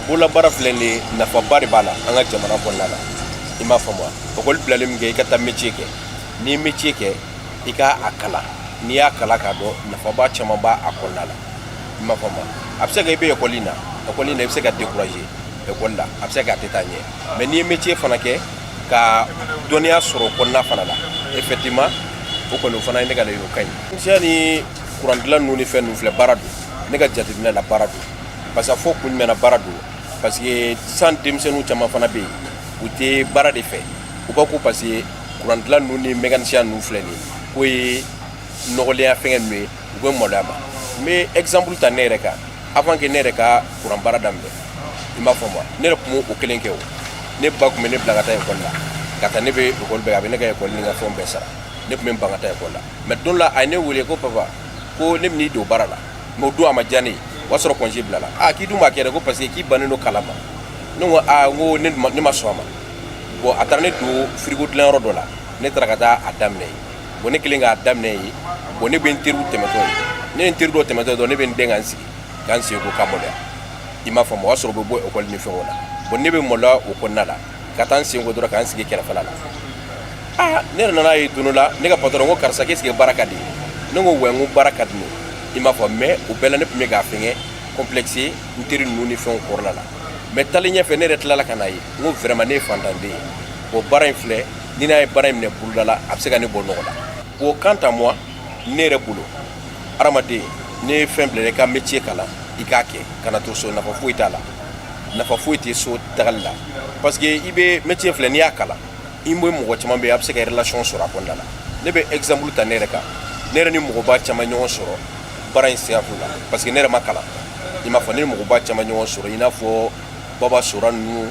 bololabaara filɛ nin ye nafaba de b'a la an ka jamana kɔnɔna la i m'a faamu école bilalen min kɛ i ka taa métier kɛ n'i ye métier kɛ i ka a kalan n'i y'a kalan k'a dɔn nafaba caman b'a a kɔnɔna la i m'a faamu a bɛ se ka i bɛ école in na i bɛ se ka décourager école la a bɛ se ka a tɛ taa ɲɛ mais n'i ye métier fana kɛ ka dɔnniya sɔrɔ kɔnɔna fana la effectivement o kɔni o fana ye ne ka laɲini ka ɲi tiɲɛ ni courant dilan ninnu ni fɛn ninnu filɛ baara don ne ka jateminɛ la baara don parce que fo kun jumɛn na baara don parce que sisan denmisɛnninw caman fana bɛ yen u tɛ baara de fɛ u b'a ko parce que courant dilan ninnu ni mécanicien ninnu filɛ nin ye k'o ye nɔgɔlenya fɛngɛ ninnu ye u bɛ maloya ma n bɛ exemple ta ne yɛrɛ kan avant que ne yɛrɛ ka courant baara daminɛ i m'a faamu ne yɛrɛ tun b'o kelen kɛ o ne ba tun bɛ ne bila ka taa école la ka taa ne bɛ école bɛɛ a bɛ ne ka école ni ka fɛnw bɛɛ sara ne tun bɛ n ban ka taa école la mais don la a ye ne wele ko papa ko ne bɛn'i don baara la mais o don a ma diya ne ye o y'a sɔrɔ congé bila la k'i dun b'a kɛ dɛ ko parce que k'i bannen don kalan ma ne ko n ko ne ma sɔn a ma bon a taara ne don frigo dilanyɔrɔ dɔ la ne taara ka taa a daminɛ yen bon ne kelen k'a daminɛ yen bon ne bɛ n teriw tɛmɛtɔ ye ne ye n teri dɔw tɛmɛtɔ dɔn ne bɛ n den ka n sigi ko ka maloya i m'a faamu o y'a sɔrɔ u bɛ bɔ école ni fɛnw la bon ne bɛ maloya o kɔnɔna la ka taa n sen ko dɔrɔn ka n sigi kɛrɛfɛla la ne yɛrɛ nana ye don dɔ la ne ka patron ko karisa k'e sigi baara ka di ne ko wɛ n ko baara ka di ne i m'a fɔ mais o bɛɛ la ne tun bɛ k'a fɛngɛ complexe n teri ninnu ni fɛnw kɔrɔla la mais taalen ɲɛfɛ ne yɛrɛ tilala ka na ye n ko vraiment ne ye fantanden ye bon baara in filɛ ni n'a ye baara in minɛ boloda la a bɛ se ka ne bɔ nɔgɔ la bon quant à moi ne yɛrɛ bolo hadamaden ne ye fɛn bila i ka métier kalan i k'a kɛ kana to so nafa foyi t'a la nafa foyi tɛ so tagali la parce que i bɛ métier filɛ n'i y'a kalan i bɛ mɔgɔ caman bɛ yen a bɛ se ka relation sɔrɔ a kɔnɔna la ne bɛ exemple ta ne yɛrɛ kan ne yɛrɛ ni mɔgɔba caman ɲɔgɔn sɔrɔ baara in sira fila parce que ne yɛrɛ ma kalan i m'a fɔ ne ni mɔgɔba caman ɲɔgɔn sɔrɔ i n'a fɔ baba sora ninnu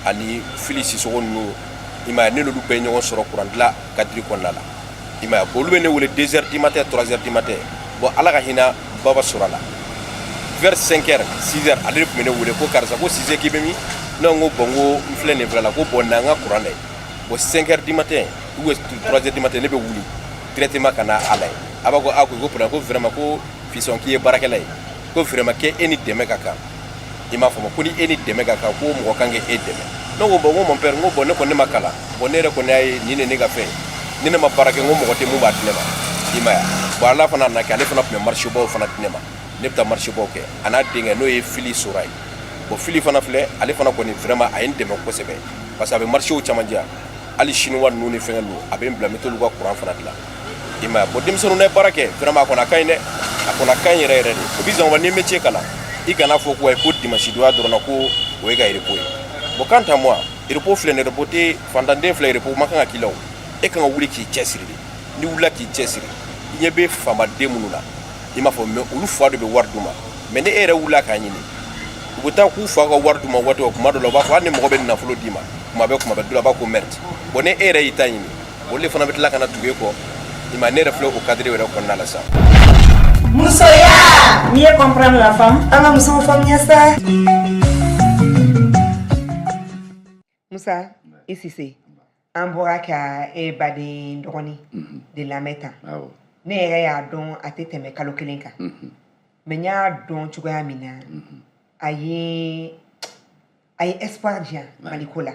ani fili sisogo ninnu i m'a ye ne n'olu bɛɛ ɲɔgɔn sɔrɔ courant dilan kadiri kɔnɔna la i m'a ye bon olu bɛ ne wele 2 heures du matin 3 heures du matin bon ala ka hinɛ baba sora la vers 5 heures 6 heures ale de tun bɛ ne wele ko karisa ko 6 heures k'i bɛ min ne ko bon ko n filɛ nin fila la ko bon na n ka courant lajɛ bon 5 heures du matin ou 3 heures du matin ne bɛ wuli directement ka na a lajɛ a b'a ko ko problème ko vraiment ko fisɔn k'i ye baarakɛla ye ko vraiment k'e ni dɛmɛ ka kan i m'a faamu ko ni e ni dɛmɛ ka kan ko mɔgɔ kan k'e dɛmɛ ne ko bon n ko mon père n ko bon ne kɔni ne ma kalan bon ne yɛrɛ kɔni y'a ye nin de ne ka fɛn ni ne ma baara kɛ n ko mɔgɔ tɛ mun b'a di ne ma i m'a ye bon ala fana nana kɛ ale fana tun bɛ marché baw fana di ne ma ne bɛ taa marché baw kɛ a n'a denkɛ n'o ye fili sora ye bon fili fana filɛ ale fana kɔni vraiment a ye n dɛmɛ kosɛbɛ parce que a bɛ marchéw caman diyan hali chinois ninnu ni fɛngɛ ninnu a bɛ n bila n bɛ t'olu ka courant fana dilan i m'a ye bon denmisɛnninw n'a ye baara kɛ vraiment a kɔni a ka ɲi dɛ a kɔni a ka ɲi yɛrɛ yɛrɛ de o bi zan wa n'i ye métier kalan i kana fɔ ko ko dimanche donya dɔrɔn na ko o ye ka repos ye bon quant à moi repos filɛ nin repos tɛ fantanden filɛ repos ma kan ka k'i la o e kan ka wuli k'i cɛsiri de n'i wulila k'i cɛsiri i ɲɛ bɛ faamaden minnu na i m'a fɔ mais olu fa de bɛ wari d'u ma mais ni e yɛrɛ wulila k'a ɲini u bɛ taa k'u fa ka wari d'u ma waati o kuma dɔ la u b'a fɔ hali ni mɔgɔ bɛ nafolo d'i ma kuma bɛɛ dɔ la a b'a ko merde bon ni e yɛrɛ y'i ta ɲini olu de fana bɛ tila ka na tugu e kɔ i ma ne yɛrɛ filɛ o cadre yɛrɛ kɔnɔna la sa. Musoya, mieux comprendre la femme. An ka musow faamuya sa. Musa, i Sise, an bɔra ka e baden dɔgɔnin de lamɛn tan. Ne yɛrɛ y'a dɔn a tɛ tɛmɛ kalo 1 kan. Mais n y'a dɔn cogoya min na a ye espoir diyan Maliko la.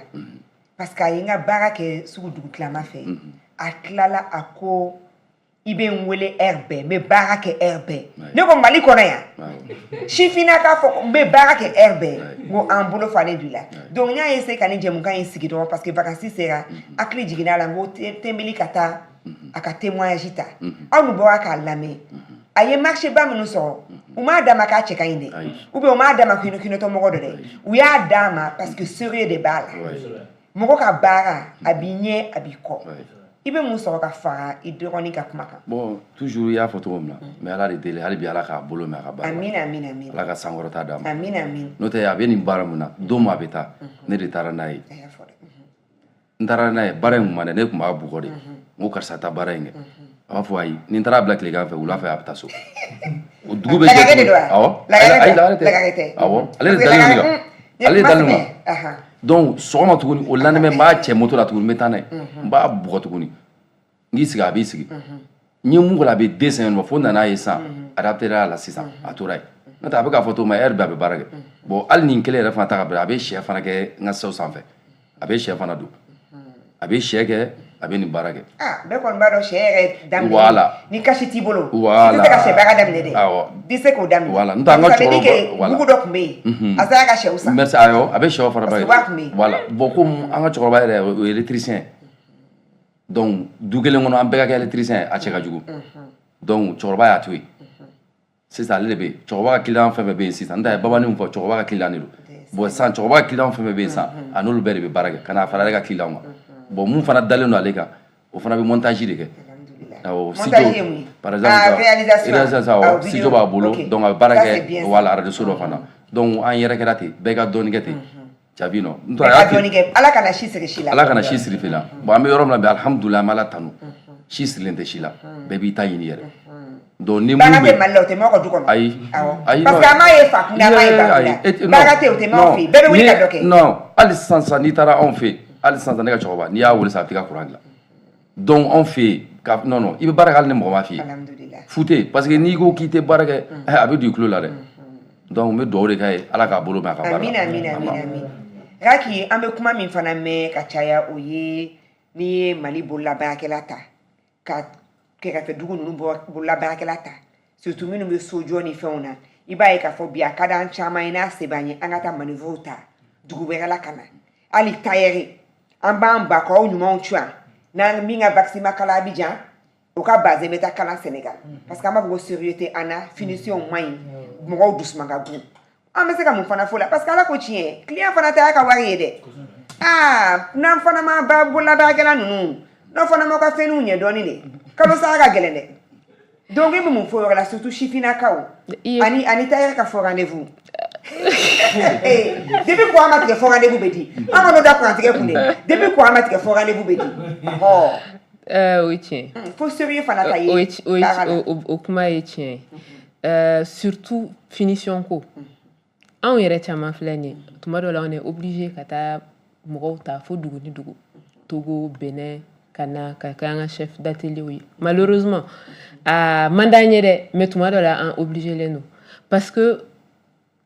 Parce que a ye n ka baara kɛ sugu dugu tilama fɛ. A tilala a ko i bɛ n wele heure bɛɛ n bɛ baara kɛ heure bɛɛ. Ne ko Mali kɔnɔ yan sifina k'a fɔ n bɛ baara kɛ heure bɛɛ n ko an bolo falen b'i la. Donc n y'a essayer ka nin jɛmukan in sigi dɔrɔn parce que vacances sera hakili jiginna a la n ko tɛnbeli ka taa a ka témoignage ta aw nu bɔra k'a lamɛn a ye marché ba minnu sɔrɔ u m'a d'a ma k'a cɛ ka ɲi dɛ ou bien u m'a d'a ma hinɛtɔ mɔgɔ dɔ dɛ u y'a d'a ma parce que sérieux de b'a la mɔgɔ ka baara a b'i ɲɛ a b'i kɔ i bɛ mun sɔrɔ ka fara i dɔgɔnin ka kuma kan. Bon toujours i y'a fɔ cogo min na mais ala de deli hali bi ala k'a bolo mɛn a ka baara la. Amina amina amina. Ala ka sankɔrɔta d'a ma. Amina amina. N'o tɛ a bɛ nin baara mun na don min a bɛ taa ne de taara n'a ye. N taara n'a ye baara in kun ma dɛ ne tun b'a bugɔ de n ko karisa taa baara in kɛ a b'a fɔ ayi ni n taara bila tilegan fɛ wula fɛ a bɛ taa so. O dugu bɛ jɛ awɔ ayi lagare tɛ awɔ ale de dalen don kan ale de dalen don kan donc sɔgɔma tuguni o lendemain n b'a cɛ moto la tuguni n bɛ taa n'a ye n b'a bugɔ tuguni n k'i sigi a b'i sigi n ye mun kɛ a bɛ dessin ma fo nan'a ye sisan adapté a la sisan a tora yen n'o tɛ a bɛ k'a fɔ to ma heure bɛɛ a bɛ baara kɛ bon hali nin kelen yɛrɛ fana ta ka bila a bɛ sɛ fana kɛ n ka sew sanfɛ a bɛ sɛ fana don a bɛ sɛ kɛ a bɛ nin baara kɛ bɛɛ kɔni b'a dɔn sɛ yɛrɛ daminɛ Voilà. ni kasi t'i bolo Voilà. i tɛ se ka sɛ baara daminɛ dɛ Awɔ. i tɛ se k'o daminɛ Voilà. N tɛ an ka cɛkɔrɔba voilà. bugu dɔ tun bɛ yen a sera ka sɛw san merci ayo a bɛ sɛw fara Parce que ba wari tun bɛ yen. voilà bon comme an ka cɛkɔrɔba yɛrɛ o ye électricien donc du kelen kɔnɔ an bɛɛ ka kɛ électricien a cɛ ka jugu donc cɛkɔrɔba y'a to yen sisan ale de bɛ yen cɛkɔrɔba ka client fɛn fɛn bɛ yen sisan n tɛ a ye babani min fɔ cɛkɔrɔba ka client de don bon sisan cɛkɔrɔba ka client fɛn fɛn bɛ yen sisan a n'olu bɛɛ de bɛ baara kɛ ka na fara ale ka client kan bon mun fana dalen don ale kan o fana bɛ montage de kɛ awɔ Montage ye mun ye? par exemple réalisation awɔ, awɔ vidéo. studio b'a bolo Ok. donc a bɛ baara Ça, c'est kɛ bien ça. voilà radio so dɔ fana donc an yɛrɛ kɛra ten bɛɛ ka dɔɔnin kɛ ten jabi nɔ n bɛɛ ka dɔɔnin kɛ ala kana si siri si la ala kana si siri fɛ la bon an bɛ yɔrɔ min na bi alhamdulilayi an bɛ ala tanu si sirilen tɛ si la bɛɛ b'i ta ɲini yɛrɛ donc ni mun baara tɛ bɛ mali la o tɛ mɔgɔ ka du kɔnɔ ayi awɔ ayi parce que an m'a ye fa kunda an m'a ye ba kunda baara tɛ o tɛ mɔgɔ fɛ yen bɛɛ bɛ wuli ka dɔ kɛ non hali sisan sisan n'i taara anw fɛ yen hali sisan sisan ne ka cɛkɔrɔba n'i y'a wele sisan a bɛ t'i ka kuran dilan donc anw fɛ yen non non i bɛ baara kɛ hali ni mɔgɔ ma f'i ye alhamdulillah fu tɛ yen parce que n'i ko k'i tɛ baara kɛ a bɛ don i tulo la dɛ donc n bɛ dugawu de k'a ye ala k'a bolo mɛn a ka baara amin la amin amin amin raki an bɛ kuma min fana mɛn ka caya o ye n'i ye mali bololabaarakɛla ta ka kɛrɛfɛ dugu ninnu bololabaarakɛla ta surtout minnu bɛ sojɔ ni fɛnw na i b'a ye k'a fɔ bi a ka d'an caman ye n'a se b'an ye an ka taa manœuvrew ta dugu wɛrɛ la ka na hali tailleur an b'an bakɔrɔw ɲumanw cuyan n'an min ka vaccin ma kala Abidjan o ka base bɛ taa kalan Sénégal parce que an b'a fɔ ko sérieux tɛ an na finition man ɲi mɔgɔw dusuman ka bon an bɛ se ka mun fana fɔ la parce que ala ko tiɲɛ client fana tɛ a ka wari ye dɛ n'an fana ma ba bololabaarakɛla ninnu n'aw fana m'aw ka fɛnw ɲɛ dɔɔnin de kalo sara ka gɛlɛn dɛ donc i bɛ mun fɔ o yɔrɔ la surtout sifinnakaw ani tailleur ka fɔ rendez-vous depuis ko an ma tigɛ fɔ rendez-vous bɛ di an kɔni da kurantigɛ kun de depuis ko an ma tigɛ fɔ rendez-vous bɛ di o ye tiɲɛ fo sérieux fana ka ye baara la o kuma ye tiɲɛ ye surtout finition ko anw yɛrɛ caman filɛ nin ye tuma dɔ la on est obligé ka taa mɔgɔw ta fo dugu ni dugu Togo Benin ka na ka kɛ an ka chef d'atelier ye malheureusement a man d'an ye dɛ mais tuma dɔ la an obligé len don parce que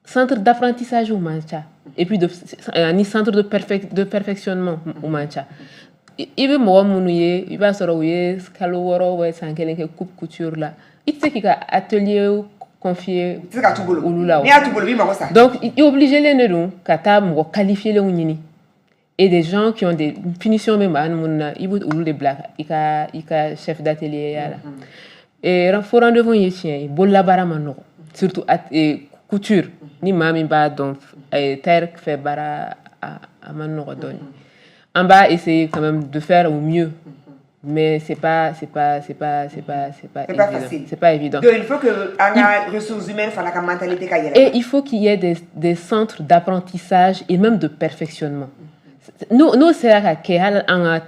centre d'apprentissage u man ca et puis ani centre de perfectionnement u man ca i bɛ mɔgɔ minnu ye i b'a sɔrɔ u ye kalo 6 ou san 1 kɛ coupe couture la i tɛ se k'i ka atelier confier olu la donc i obligé len de don ka taa mɔgɔ qualifié lenw ɲini et des gens qui ont des finitions bɛ maa minnu na i b'u olu de bila i ka chef d'atelier ya la et fo rendez-vous ye tiɲɛ ye bololabaara ma nɔgɔ surtout couture ni maa min b'a dɔn tailleur fɛ baara a ma nɔgɔ dɔɔnin on va essayer quand même de faire au mieux mais c'est pas facile. C'est pas évident. Donc il faut que les ressources humaines fassent la mentalité et il faut qu'il y ait des centres d'apprentissage et même de perfectionnement. Nous c'est là que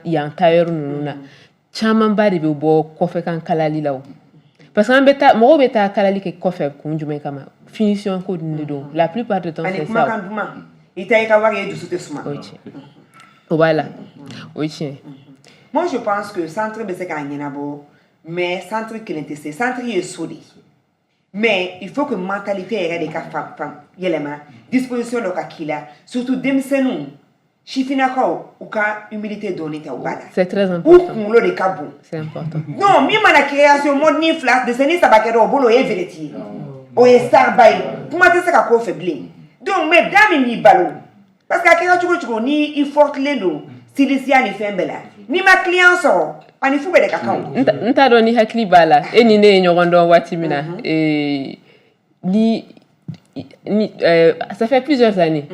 il y a un tailleur nous na chaman ba de be bo kɔfɛ kan kalali la parce que an beta mɔgɔ bɛ taa kalali kɛ kɔfɛ kun jumɛn kama finition ko de don la plupart du temps c'est ça. Voilà. Oui, tiens. Moi, je pense que le centre de Sekanyenabo, mais centre qui l'intéresse, centre est solide. Mais il faut que la mentalité est de la disposition de Kakila, surtout d'Emsenou, Chifinako, ou ka humilité donnée à Obala. C'est très important. Ou le Kabou. C'est important. Non, même la création, mon ni flash, de Sénis Sabakero, Bolo et vérité. Ou est star by. Pour moi, c'est un faible. Donc, mais dame, mi ballon. Parce que quand tu ni il faut que les deux Silicia ni Fembela ni ma client sort ani fu be de kakao nta do ni hakli bala e ni ne nyogondo watimina et ni ça fait plusieurs années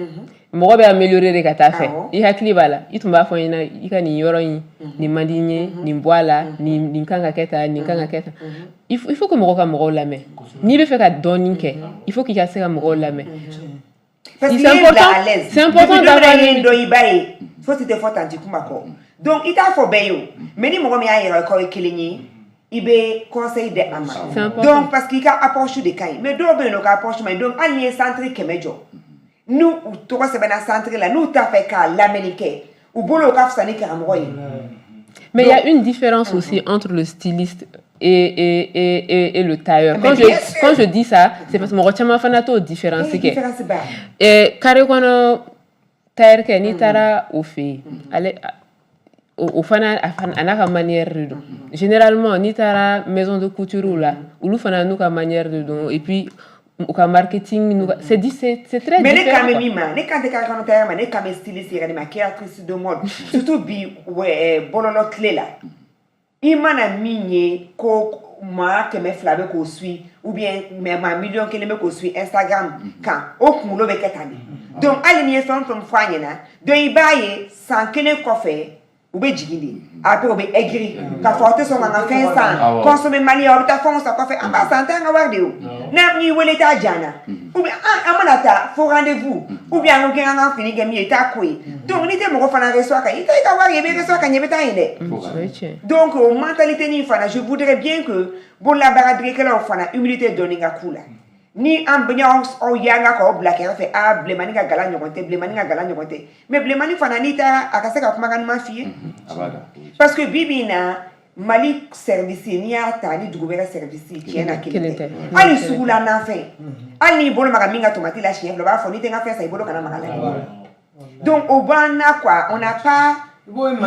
mo be améliorer de kata fait i hakli bala itumba fo ina ikani yoro yi ni mandinye ni mbwala ni kanga keta ni kanga keta il faut que mo ka mo la main ni be fait ka doninke il faut qu'il y a ça mo la main. C'est important d'avoir une doibaye. Faut c'était fort antikumako. Donc il t'a faut bayo. Mais ni mo mi ayi ko ekelenyi, ibe conseil de ama. Donc parce qu'il a approche de kai. Mais do be no ka approche mais donc allié centre kemejo. Nous to ko se bana centre là, nous t'a fait ka l'américain. Ou bolo ka fsani ka amroy. Mais il y a une différence aussi entre le styliste et le tailleur. Quand je dis ça, c'est parce que mon retiens fanato différence que et carré kono tailleur ke ni tara au fait. Allez au fana anaka manière de don généralement ni tara maison de couture là ou fana nous ka manière de don et puis au ka marketing c'est très mais différent mais quand tu as quand mais quand styliste et maquillatrice de mode surtout bi bololo clé là imana minye ko ma que me flabe ko suit ou bien ma million que me ko suit Instagram quand au kumulo be ketani donc alini son fanyena do ibaye sans kene kofe ou be jigindi après ou be aigri ka forte son en fin sans consommer mali ou ta fond ça kofe amba santé nga warde ou na ni wele ta jana ou bien amanata faut rendez-vous ou bien on nga fini gami eta koi donc ni te mo fana reçoit ka ita ka wari be reçoit ka nyebeta inde donc mentalité ni fana je voudrais bien que bon la baradre que l'on fana humilité donner nga kula ni ambiance o yanga ko black fait blemani ga gala nyokonte mais blemani fana ni ta akase ka kuma kan ma fie parce que bibina mali service ni ata ni dugubera service tiena kilite ali sugula na fait ali bolo maga minga tomati la chien lo ba foni tenga faire ça bolo kana magala donc au bana quoi on n'a pas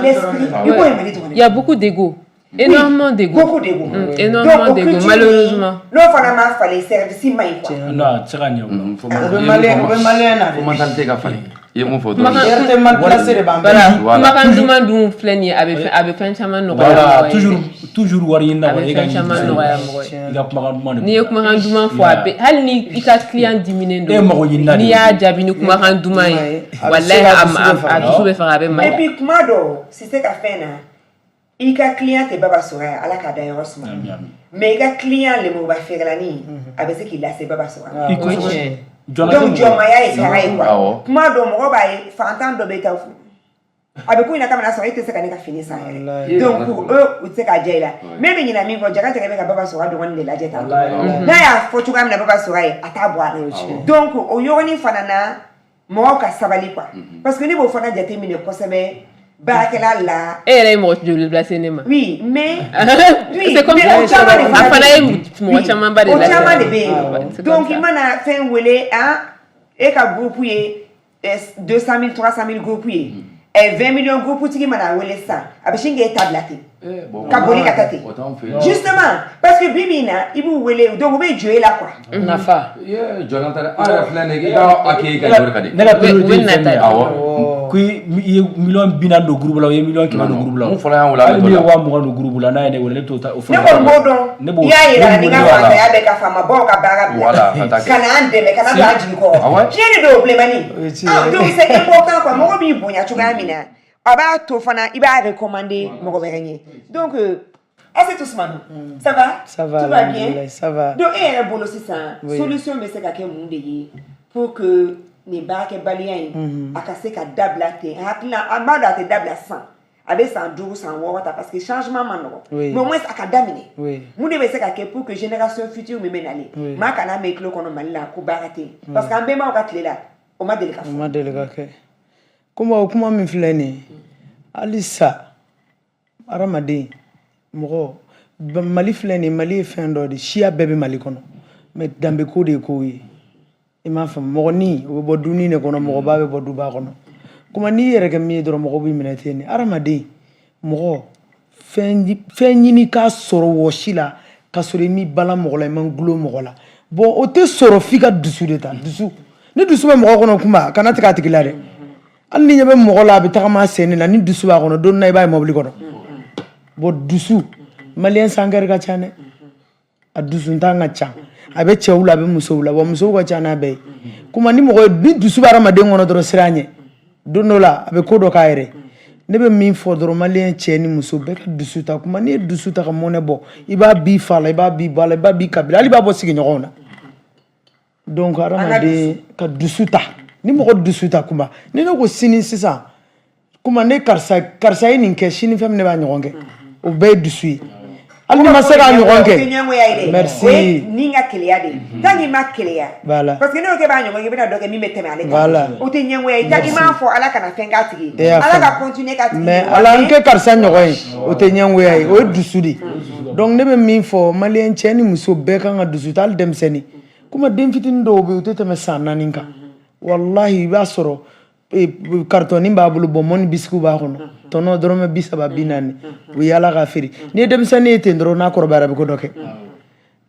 l'esprit il y a beaucoup d'ego. Énormément d'ego. Beaucoup d'ego. Énormément d'ego, malheureusement. Non, il fallait service maï quoi. Non, c'est pas on peut mentalité qu'a fallu. Il mon faut voilà, toujours warina ni kuma nduma fo abe hal ni ika client diminuendo ni ya jabi ni kuma nduma wallahi am sube fa abe et puis kuma do si c'est qu'a fait na ika client te baba sora ala ka d'ailleurs mais ika client le mo ba faire la ni avec ce qu'il a c'est baba sora donc jomaya est pareil quoi kuma do mo ba fa entendre do beta fu avec quoi il a comme la soirée c'est quand fini ça donc pour eux c'est ka jaila même ni na mi ko jaga te ka baba sora do wonde la jeta na ya fotu kam na baba sora ata boire donc o yoni fanana mo ka sabali quoi parce que ni bo fana jate mi ne ko sebe Barakela là. Et elle est morte de le placer nema. Oui, mais c'est comme ça. Afana est moi chama ba de la. Donc il m'a fait un wele hein et ka groupe yi 200 000 300 000 groupe yi et 20 millions groupe qui m'a wele ça. Abishinge tablaté. Kaboli katate. Justement parce que bibina il vous wele donc vous be jouer là quoi. Nafa. Jonathan ala flane ga akei ka jor kadi. Nela pelu kui million bina do groupe la million ki do groupe la on fola wala ni wa mo do groupe la na ne wala to ta ne ko modon ya ira ni ga fa ya be ka fama bo ka baga voilà kana ande me kana ba ji ko tieni do blemani donc c'est important quoi mo bi bonya chuga mina aba to fana iba recommander mo ko berenye donc c'est tout ce matin. Ça va? Tout va bien? Ça va. Donc, il y a un bon aussi ça. Solution, mais c'est qu'à monde pour que les bacs et baliens à casser qu'à dablate. À mal te dable à 100. Avec 112, 100 watt parce que changement maintenant. Mais au moins, ça a daminer. Nous devons c'est qu'à pour que génération future me mène aller. Ma cana me clo qu'on a mal là, qu'on barate. Parce qu'en béma, on va te là. On m'a délicat. On m'a délicat. Comment me flâner? Alissa. Aramadi. Mɔgɔ Mali filɛ nin Mali ye fɛn dɔ de siya bɛɛ bɛ Mali kɔnɔ mais danbe ko de ye kow ye I m'a faamu mɔgɔnin o bɛ bɔ dunni de kɔnɔ mɔgɔba bɛ bɔ duba kɔnɔ kuma n'i yɛrɛ kɛ min ye dɔrɔn mɔgɔ b'i minɛ ten de adamaden mɔgɔ fɛn ɲini k'a sɔrɔ wɔsi la ka sɔrɔ I m'i bala mɔgɔ la I ma gulo mɔgɔ la bon o tɛ sɔrɔ f'i ka dusu de ta dusu ni dusu bɛ mɔgɔ kɔnɔ kuma kana tigɛ a tigi la dɛ hali ni ɲɛ bɛ mɔgɔ la a bɛ tagama sen la ni dusu b'a kɔnɔ don na I b'a ye mɔbili kɔnɔ bon dusu malien sanger ka ca dɛ a dusu tan ka ca a bɛ cɛw la a bɛ musow la wa musow ka ca n'a bɛɛ ye kuma ni mɔgɔ ni dusu bɛ adamaden kɔnɔ dɔrɔn siran ɲɛ don dɔ la a bɛ ko dɔ k'a yɛrɛ ne bɛ min fɔ dɔrɔn malien cɛ ni muso bɛɛ ka dusu ta kuma n'i ye dusu ta ka mɔnɛ bɔ I b'a b'i fa la I b'a b'i ba la I b'a b'i kabila hali b'a bɔ sigiɲɔgɔnw na donc adamaden ka dusu ta ni mɔgɔ dusu ta kuma ni ne ko sini sisan kuma ne karisa ye nin kɛ sini fɛn min ne b'a ɲɔgɔn kɛ o bɛɛ ye dusu ye hali ni ma se k'a ɲɔgɔn kɛ merci ni ka keleya de tant qu'il ma keleya parce que ne ko b'a ɲɔgɔn kɛ I bɛna dɔ kɛ min bɛ tɛmɛ ale kan o tɛ ɲɛngoya ye tant qu'il m'a fɔ ala kana fɛn k'a tigi ala ka continuer k'a tigi mais ala an kɛ karisa ɲɔgɔn ye o tɛ ɲɛngoya ye o ye dusu de donc ne bɛ min fɔ malien cɛ ni muso bɛɛ kan ka dusu ta hali denmisɛnnin kuma den fitinin dɔw bɛ yen o tɛ tɛmɛ san 4 kan wallahi I b'a sɔrɔ carton b'a bolo bonbon ni biscuit b'a kɔnɔ tɔnɔ dɔrɔmɛ 30 40 u yala ka feere ni denmisɛnnin ye ten dɔrɔn n'a kɔrɔbayara bɛ ko dɔ kɛ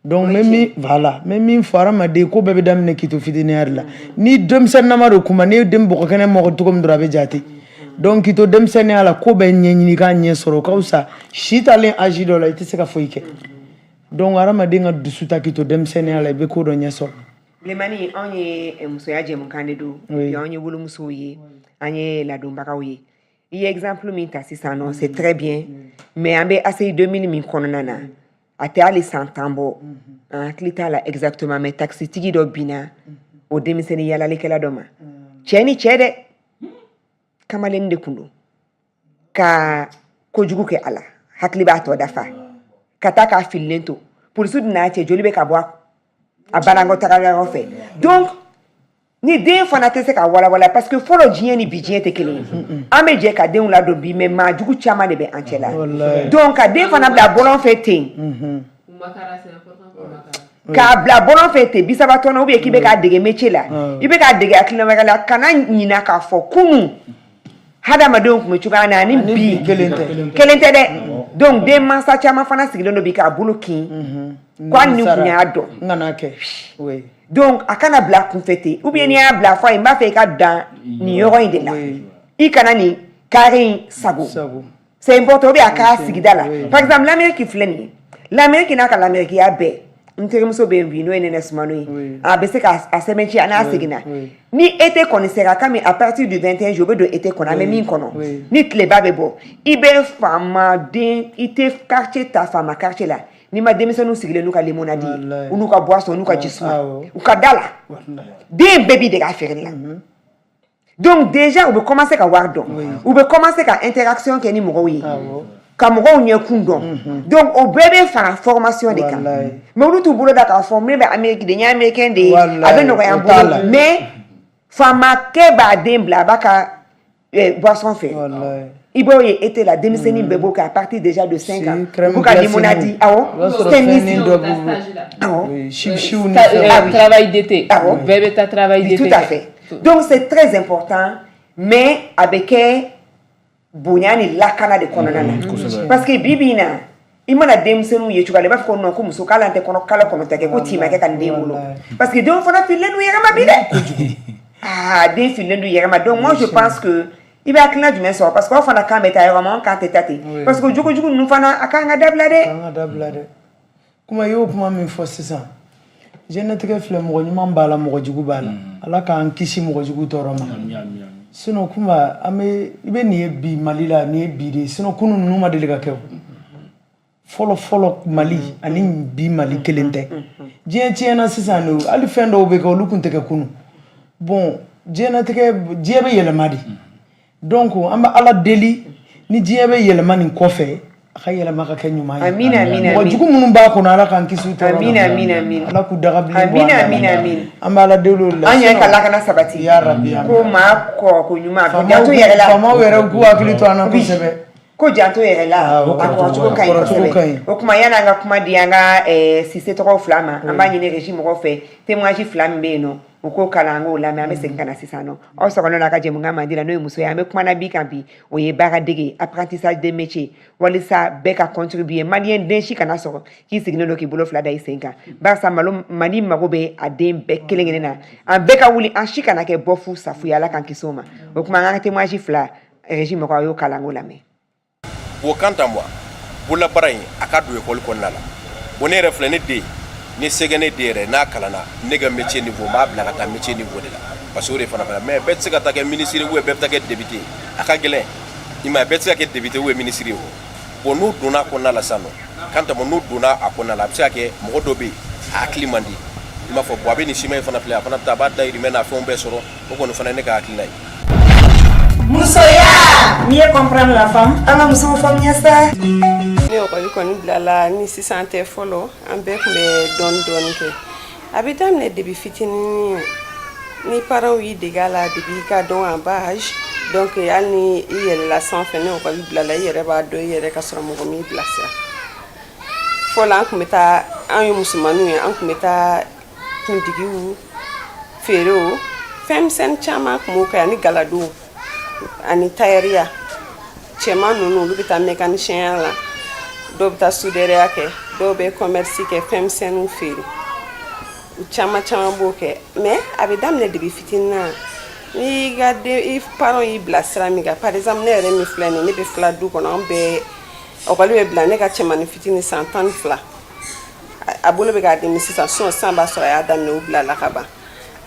donc mais min fɔ hadamaden ko bɛɛ bɛ daminɛ k'i to fitiniya la ni denmisɛnninama de kuma ni den bɔgɔ kɛnɛ mɔgɔ cogo min dɔrɔn a bɛ jate donc k'i to denmisɛnniya la ko bɛɛ ɲɛɲini k'a ɲɛ sɔrɔ o ka fisa si talen âge dɔ la i tɛ se ka foyi kɛ donc hadamaden ka dusu ta k'i to denmisɛnniya la i bɛ ko dɔ ɲɛ sɔrɔ. Bilemani anw ye musoya jɛmukan de don anw ye wolomusow ye an ye ladonbagaw ye i ye exemple min ta sisan nɔ c'est très bien mais an bɛ ACI 2000 min kɔnɔna na a tɛ hali san 10 bɔ an hakili t'a la exactement mais taxitigi dɔ binna o denmisɛnnin yalalikɛla dɔ ma cɛ ni cɛ dɛ kamalen de kun don ka kojugu kɛ a la hakili b'a tɔ dafa ka taa k'a fililen to polisiw dun n'a cɛ joli bɛ ka bɔ a banango taga yɔrɔ fɛ donc ni den fana tɛ se ka walawala parce que fɔlɔ diɲɛ ni bi diɲɛ tɛ kelen ye an bɛ jɛ ka denw ladon bi mais maajugu caman de bɛ an cɛ la donc ka den fana bila bɔlɔn fɛ ten k'a bila bɔlɔn fɛ ten 30 tɔnɔ ou bien k'i bɛ k'a dege métier la i bɛ k'a dege hakilina wɛrɛ la kana ɲina k'a fɔ kunun hadamadenw tun bɛ cogoya na ani bi kelen tɛ dɛ donc den mansa caman fana sigilen don bi k'a bolo kin ko hali ni kun y'a dɔn donc a kana bila kunfɛ ten ou bien n'i y'a bila fɔ a ye n b'a fɛ i ka dan nin yɔrɔ in de la i kana nin carré in sago c'est important ou bien a k'a sigida la par exemple l'Amérique filɛ nin ye l'Amérique n'a ka l'Amérikiya bɛɛ n terimuso bɛ yen bi n'o ye Nɛnɛ Sumano ye a bɛ se k'a sɛbɛntiya a n'a seginna ni été kɔni sera kami à partir du 21 juillet o bɛ don été kɔnɔ an bɛ min kɔnɔ ni tileba bɛ bɔ i bɛ faamaden i tɛ quartier ta faama quartier la n'i ma denmisɛnninw sigilen n'u ka limonade u n'u ka boisson n'u ka jisuma u ka da la den bɛɛ b'i dege a feereli la donc déjà u bɛ commencer ka wari dɔn u bɛ commencer ka interaction kɛ ni mɔgɔw ye ka mɔgɔw ɲɛkun dɔn donc o bɛɛ bɛ fara formation de kan mais olu t'u bolo da k'a fɔ ne bɛ Amérique de n ye américain de ye a bɛ nɔgɔya n bolo mais faamakɛ b'a den bila a b'a ka boisson fɛ i b'o ye été la denmisɛnnin bɛɛ b'o kɛ à partir déjà de 5 ans u b'u ka limonade awɔ tennis travail d'été bɛɛ bɛ taa travail d'été tout à fait donc c'est très important mais a bɛ kɛ bonya ni lakana de kɔnɔna na parce que bibi in na i mana denmisɛnninw ye cogoya la i b'a fɔ ko non ko muso k'ale tɛ kɔnɔ kalo kɔnɔntɔn kɛ ko tin ma kɛ ka nin den wolo parce que denw fana fililen don yɛrɛ ma bi dɛ den fililen don yɛrɛ ma donc moi je pense que i bɛ hakilina jumɛn sɔrɔ parce que aw fana kan bɛ taa yɔrɔ ma anw kan tɛ taa ten parce que jogojugu ninnu fana a kan ka dabila dɛ kuma i y'o kuma min fɔ sisan diɲɛlatigɛ filɛ mɔgɔ ɲuman b'a la mɔgɔ jugu b'a la ala k'an kisi mɔgɔ jugu tɔɔrɔ ma sinon kuma an bɛ i bɛ nin ye bi Mali la nin ye bi de sinon kunun ninnu ma deli ka kɛ o fɔlɔ fɔlɔ Mali ani bi Mali kelen tɛ diɲɛ tiɲɛna sisan de hali fɛn dɔw bɛ kɛ olu tun tɛ kɛ kunun bon diɲɛlatigɛ diɲɛ bɛ yɛlɛma de donc an bɛ ala deli ni diɲɛ bɛ yɛlɛma nin kɔfɛ a ka yɛlɛma ka kɛ ɲuman ye amina amina mɔgɔ jugu minnu b'a kɔnɔ ala k'an kisi tɔɔrɔ amina amina amina ala k'u dagabilen bɔ amina amina amina an bɛ ala deli o la an yɛrɛ ka lakana sabati ya rabi ko maa kɔ ko ɲuman a bɛ janto yɛrɛ la faamaw yɛrɛ k'u hakili to an na kosɛbɛ ko janto yɛrɛ la a kɔrɔcogo ka ɲi kosɛbɛ o kuma yan'an ka kuma di an ka Cissé tɔgɔw fila ma an b'a ɲini régie mɔgɔw fɛ témoignage fila min bɛ yen nɔ u k'o kalan an k'o lamɛn an bɛ segin ka na sisan nɔ aw sɔgɔlen don a ka jɛmukan mandi la n'o ye muso ye an bɛ kumana bi kan bi o ye baaradege apprentissage des métiers walisa bɛɛ ka contribuer maliyɛn den si kana sɔrɔ k'i sigilen don k'i bolo fila da i sen kan barisa Mali mago bɛ a den bɛɛ kelen kelen na an bɛɛ ka wuli an si kana kɛ bɔfu safu ye ala k'an kisi o ma o kuma an ka témoignage fila régie mɔgɔw a y'o kalan an k'o lamɛn. Bon quant à moi bololabaara in a ka don école kɔnɔna la bon ne yɛrɛ filɛ ne den ni sɛgɛ ne den yɛrɛ n'a kalanna ne ka métier niveau n b'a bila ka taa métier niveau de la parce que o de fana mais bɛɛ tɛ se ka taa kɛ ministre ou bɛɛ bɛ taa kɛ député a ka gɛlɛn i ma ye bɛɛ tɛ se ka kɛ député ou ministre ye o bon n'u donna a kɔnɔna la sisan nɔ quant à moi n'u donna a kɔnɔna la a bɛ se ka kɛ mɔgɔ dɔ bɛ yen a hakili man di i m'a fɔ bon a bɛ nin siman in fana filɛ a fana bɛ taa a b'a dayirimɛ n'a fɛnw bɛɛ sɔrɔ o kɔni fana ye ne ka hakilina ye. Musoya mieux comprendre la femme an ka musow faamuya sa. Ne ekɔli kɔni bilala ni sisan tɛ fɔlɔ an bɛɛ tun bɛ dɔɔni dɔɔni kɛ a bɛ daminɛ depuis fitinin ni parents y'i dege a la depuis i ka dɔn en bas âge donc hali ni i yɛlɛla sanfɛ ni ekɔli bilala i yɛrɛ b'a dɔn i yɛrɛ ka sɔrɔ mɔgɔ min bilasira fɔlɔ an tun bɛ taa an ye musomaninw ye an tun bɛ taa kuntigiw feerew fɛnmisɛn caman kun b'o kɛ ani galado ani tayɛriya cɛman ninnu olu bɛ taa mécaniciɛnya la dɔw bɛ taa soudeur kɛ dɔw bɛ commerce kɛ fɛnmisɛnninw feere u caman b'o kɛ mais a bɛ daminɛ depuis fitinin na ni ka i parents y'i bila sira min kan par exemple ne yɛrɛ min filɛ nin ne bɛ fila du kɔnɔ an bɛɛ ɔkɔli bɛ bila ne ka cɛmanin fitinin san 12 a bolo bɛ k'a dimi sisan sisan b'a sɔrɔ a y'a daminɛ u bila la ka ban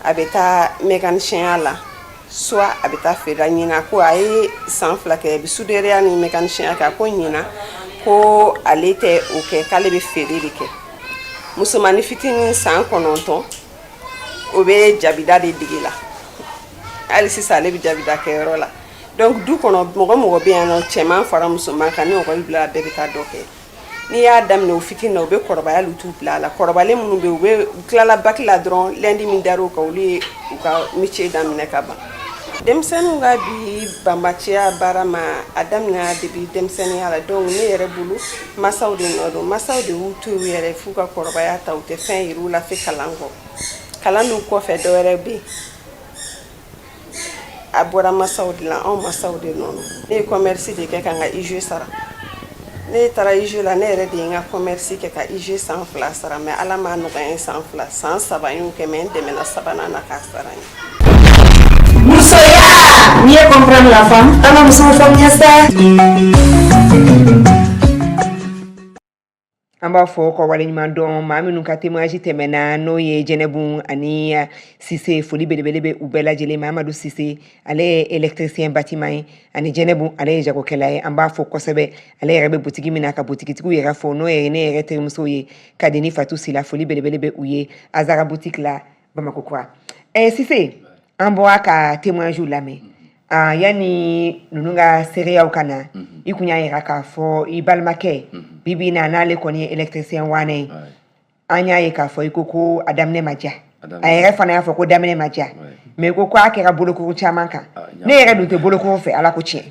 a bɛ taa mécaniciɛnya la soit a bɛ taa feere ɲina ko a ye san 2 kɛ a bɛ soudeur ni mécaniciɛnya kɛ ko ɲina ko ale tɛ o kɛ k'ale bɛ feere de kɛ musomanin fitinin san 9 o bɛ jabida de dege la hali sisan ale bɛ jabida kɛyɔrɔ la donc du kɔnɔ mɔgɔ bɛ yan nɔ cɛman fara musoman kan ni ɔkɔli bila bɛɛ bɛ taa dɔ kɛ n'i y'a daminɛ o fitinin na u bɛ kɔrɔbaya lu t'u bila a la kɔrɔbalen minnu bɛ yen u bɛ tilala baki la dɔrɔn lundi min dar'o kan olu ye u ka métier daminɛ ka ban denmisɛnninw ka bi banbacɛya baara ma a daminɛ depuis denmisɛnninya la donc ne yɛrɛ bolo masaw de nɔ don masaw de y'u to u yɛrɛ f'u ka kɔrɔbaya ta u tɛ fɛn yir'u la fo kalan kɔ kalan dun kɔfɛ dɔ wɛrɛ bɛ yen a bɔra masaw de la anw masaw de nɔ ne ye commerce de kɛ ka n ka IJ sara ne taara IJ la ne yɛrɛ de ye n ka commerce kɛ ka IJ san 2 sara mais ala m'a nɔgɔya n ye san 2 san 3 y'o kɛ mais n dɛmɛna 3nan na k'a sara n ye musoya n'i ye comprendre la femme an ka musow faamuya sa an b'a fɔ ka waleɲuman dɔn maa minnu ka témoignage tɛmɛna n'o ye jɛnɛbu ani Sise foli belebele bɛ u bɛɛ lajɛlen ma Amadu Sise ale ye électricien bâtiment ye ani jɛnɛbu ale ye jagokɛla ye an b'a fɔ kosɛbɛ ale yɛrɛ bɛ butigi min na ka butigitigiw yɛrɛ fɔ n'o ye ne yɛrɛ terimuso ye Kadini Fatu Sila foli belebele bɛ u ye Azara boutique la Bamakɔ kura Sise an bɔra ka témoignage lamɛn yani ninnu ka seereyaw ka na i kun y'a yira k'a fɔ i balimakɛ bibi na n'ale kɔni ye électricien wane ye an y'a ye k'a fɔ i ko a daminɛ ma diya a yɛrɛ fana y'a fɔ ko daminɛ ma diya mais i ko a kɛra bolokuru caman kan ne yɛrɛ dun tɛ bolokuru fɛ ala ko tiɲɛ